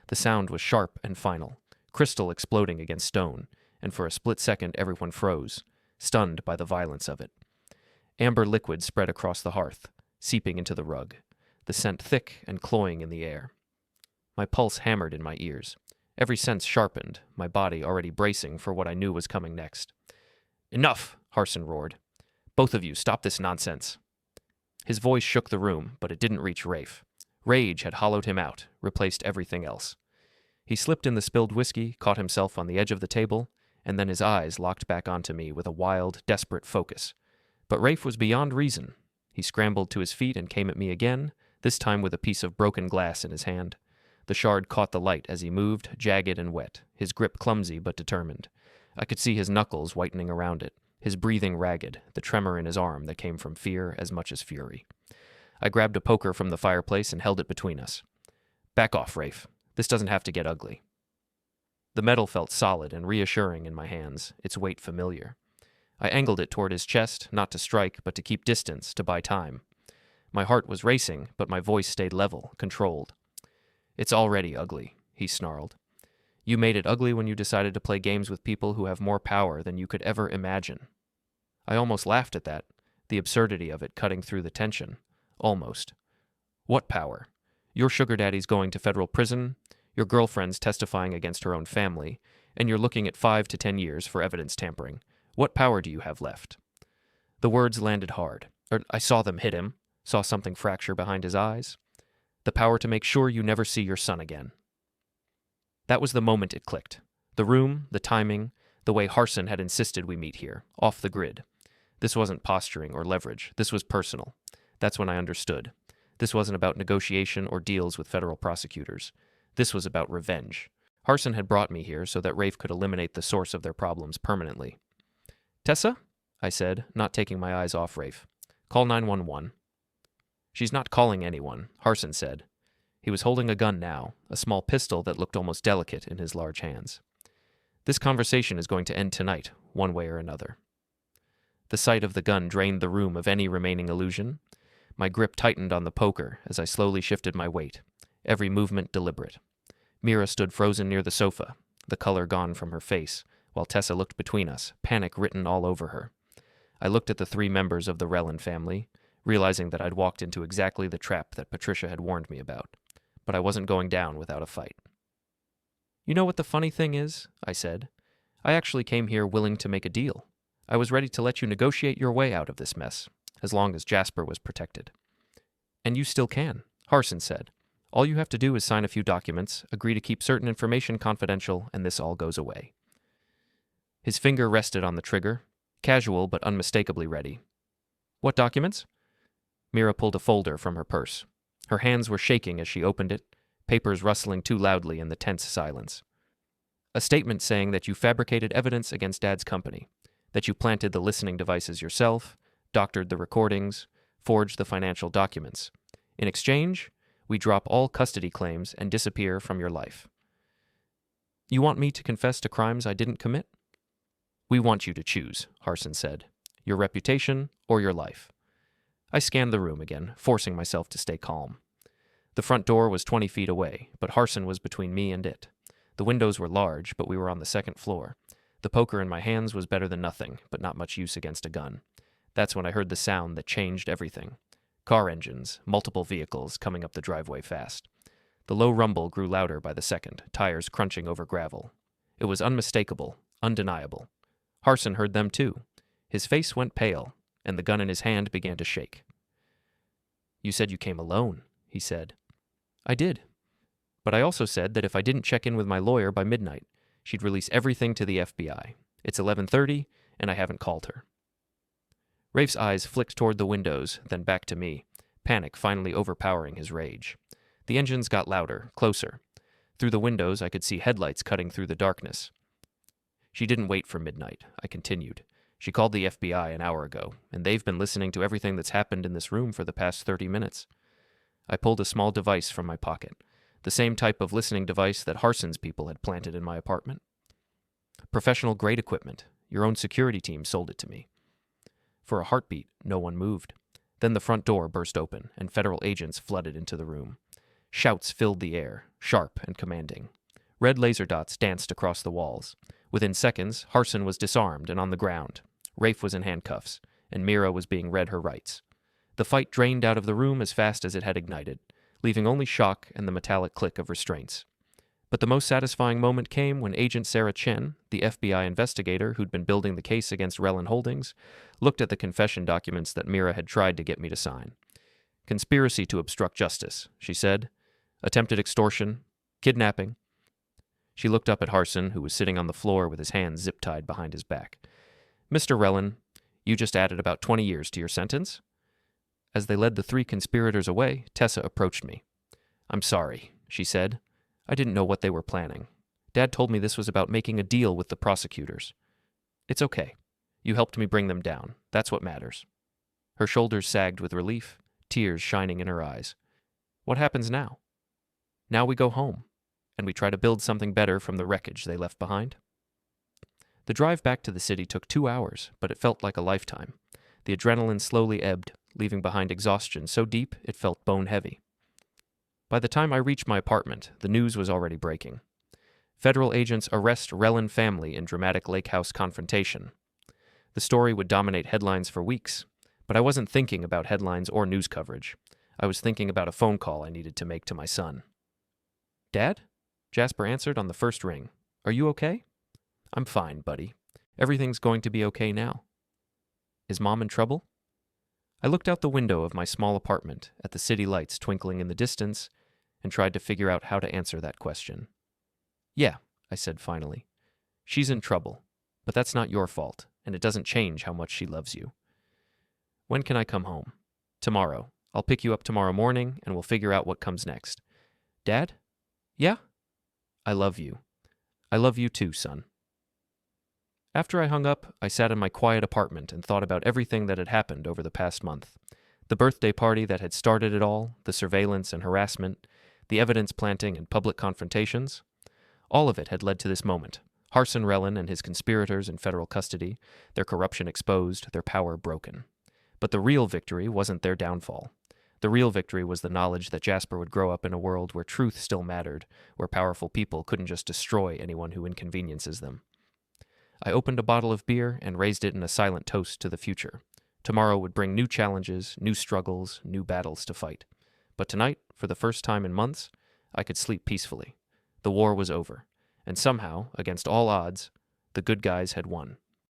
The sound was sharp and final, crystal exploding against stone, and for a split second everyone froze, stunned by the violence of it. Amber liquid spread across the hearth, seeping into the rug, the scent thick and cloying in the air. My pulse hammered in my ears. Every sense sharpened, my body already bracing for what I knew was coming next. Enough, Harson roared. Both of you, stop this nonsense. His voice shook the room, but it didn't reach Rafe. Rage had hollowed him out, replaced everything else. He slipped in the spilled whiskey, caught himself on the edge of the table, and then his eyes locked back onto me with a wild, desperate focus. But Rafe was beyond reason. He scrambled to his feet and came at me again, this time with a piece of broken glass in his hand. The shard caught the light as he moved, jagged and wet, his grip clumsy but determined. I could see his knuckles whitening around it, his breathing ragged, the tremor in his arm that came from fear as much as fury. I grabbed a poker from the fireplace and held it between us. Back off, Rafe. This doesn't have to get ugly. The metal felt solid and reassuring in my hands, its weight familiar. I angled it toward his chest, not to strike, but to keep distance, to buy time. My heart was racing, but my voice stayed level, controlled. It's already ugly, he snarled. You made it ugly when you decided to play games with people who have more power than you could ever imagine. I almost laughed at that, the absurdity of it cutting through the tension. Almost. What power? Your sugar daddy's going to federal prison, your girlfriend's testifying against her own family, and you're looking at 5 to 10 years for evidence tampering. What power do you have left? The words landed hard. I saw them hit him, saw something fracture behind his eyes. The power to make sure you never see your son again. That was the moment it clicked. The room, the timing, the way Harson had insisted we meet here, off the grid. This wasn't posturing or leverage. This was personal. That's when I understood. This wasn't about negotiation or deals with federal prosecutors. This was about revenge. Harson had brought me here so that Rafe could eliminate the source of their problems permanently. Tessa? I said, not taking my eyes off Rafe. Call 911. She's not calling anyone, Harson said. He was holding a gun now, a small pistol that looked almost delicate in his large hands. This conversation is going to end tonight, one way or another. The sight of the gun drained the room of any remaining illusion. My grip tightened on the poker as I slowly shifted my weight, every movement deliberate. Mira stood frozen near the sofa, the color gone from her face, while Tessa looked between us, panic written all over her. I looked at the 3 members of the Relin family, realizing that I'd walked into exactly the trap that Patricia had warned me about. But I wasn't going down without a fight. You know what the funny thing is? I said. I actually came here willing to make a deal. I was ready to let you negotiate your way out of this mess, as long as Jasper was protected. And you still can, Harson said. All you have to do is sign a few documents, agree to keep certain information confidential, and this all goes away. His finger rested on the trigger, casual but unmistakably ready. What documents? Mira pulled a folder from her purse. Her hands were shaking as she opened it, papers rustling too loudly in the tense silence. A statement saying that you fabricated evidence against Dad's company, that you planted the listening devices yourself, doctored the recordings, forged the financial documents. In exchange, we drop all custody claims and disappear from your life. You want me to confess to crimes I didn't commit? We want you to choose, Harson said. Your reputation or your life. I scanned the room again, forcing myself to stay calm. The front door was 20 feet away, but Harson was between me and it. The windows were large, but we were on the 2nd floor. The poker in my hands was better than nothing, but not much use against a gun. That's when I heard the sound that changed everything. Car engines, multiple vehicles coming up the driveway fast. The low rumble grew louder by the second, tires crunching over gravel. It was unmistakable, undeniable. Harson heard them too. His face went pale, and the gun in his hand began to shake. You said you came alone, he said. I did. But I also said that if I didn't check in with my lawyer by midnight, she'd release everything to the FBI. It's 11:30, and I haven't called her. Rafe's eyes flicked toward the windows, then back to me, panic finally overpowering his rage. The engines got louder, closer. Through the windows, I could see headlights cutting through the darkness. She didn't wait for midnight, I continued. She called the FBI an hour ago, and they've been listening to everything that's happened in this room for the past 30 minutes. I pulled a small device from my pocket, the same type of listening device that Harson's people had planted in my apartment. Professional-grade equipment. Your own security team sold it to me. For a heartbeat, no one moved. Then the front door burst open, and federal agents flooded into the room. Shouts filled the air, sharp and commanding. Red laser dots danced across the walls. Within seconds, Harson was disarmed and on the ground. Rafe was in handcuffs, and Mira was being read her rights. The fight drained out of the room as fast as it had ignited, leaving only shock and the metallic click of restraints. But the most satisfying moment came when Agent Sarah Chen, the FBI investigator who'd been building the case against Relin Holdings, looked at the confession documents that Mira had tried to get me to sign. Conspiracy to obstruct justice, she said. Attempted extortion. Kidnapping. She looked up at Harson, who was sitting on the floor with his hands zip-tied behind his back. Mr. Relin, you just added about 20 years to your sentence? As they led the 3 conspirators away, Tessa approached me. I'm sorry, she said. I didn't know what they were planning. Dad told me this was about making a deal with the prosecutors. It's okay. You helped me bring them down. That's what matters. Her shoulders sagged with relief, tears shining in her eyes. What happens now? Now we go home, and we try to build something better from the wreckage they left behind. The drive back to the city took 2 hours, but it felt like a lifetime. The adrenaline slowly ebbed, leaving behind exhaustion so deep it felt bone-heavy. By the time I reached my apartment, the news was already breaking. Federal agents arrest Relin family in dramatic lake house confrontation. The story would dominate headlines for weeks, but I wasn't thinking about headlines or news coverage. I was thinking about a phone call I needed to make to my son. Dad? Jasper answered on the first ring. Are you okay? I'm fine, buddy. Everything's going to be okay now. Is Mom in trouble? I looked out the window of my small apartment at the city lights twinkling in the distance and tried to figure out how to answer that question. Yeah, I said finally. She's in trouble, but that's not your fault, and it doesn't change how much she loves you. When can I come home? Tomorrow. I'll pick you up tomorrow morning, and we'll figure out what comes next. Dad? Yeah? I love you. I love you too, son. After I hung up, I sat in my quiet apartment and thought about everything that had happened over the past month. The birthday party that had started it all, the surveillance and harassment, the evidence planting and public confrontations. All of it had led to this moment. Harson Relin and his conspirators in federal custody, their corruption exposed, their power broken. But the real victory wasn't their downfall. The real victory was the knowledge that Jasper would grow up in a world where truth still mattered, where powerful people couldn't just destroy anyone who inconveniences them. I opened a bottle of beer and raised it in a silent toast to the future. Tomorrow would bring new challenges, new struggles, new battles to fight. But tonight, for the first time in months, I could sleep peacefully. The war was over, and somehow, against all odds, the good guys had won.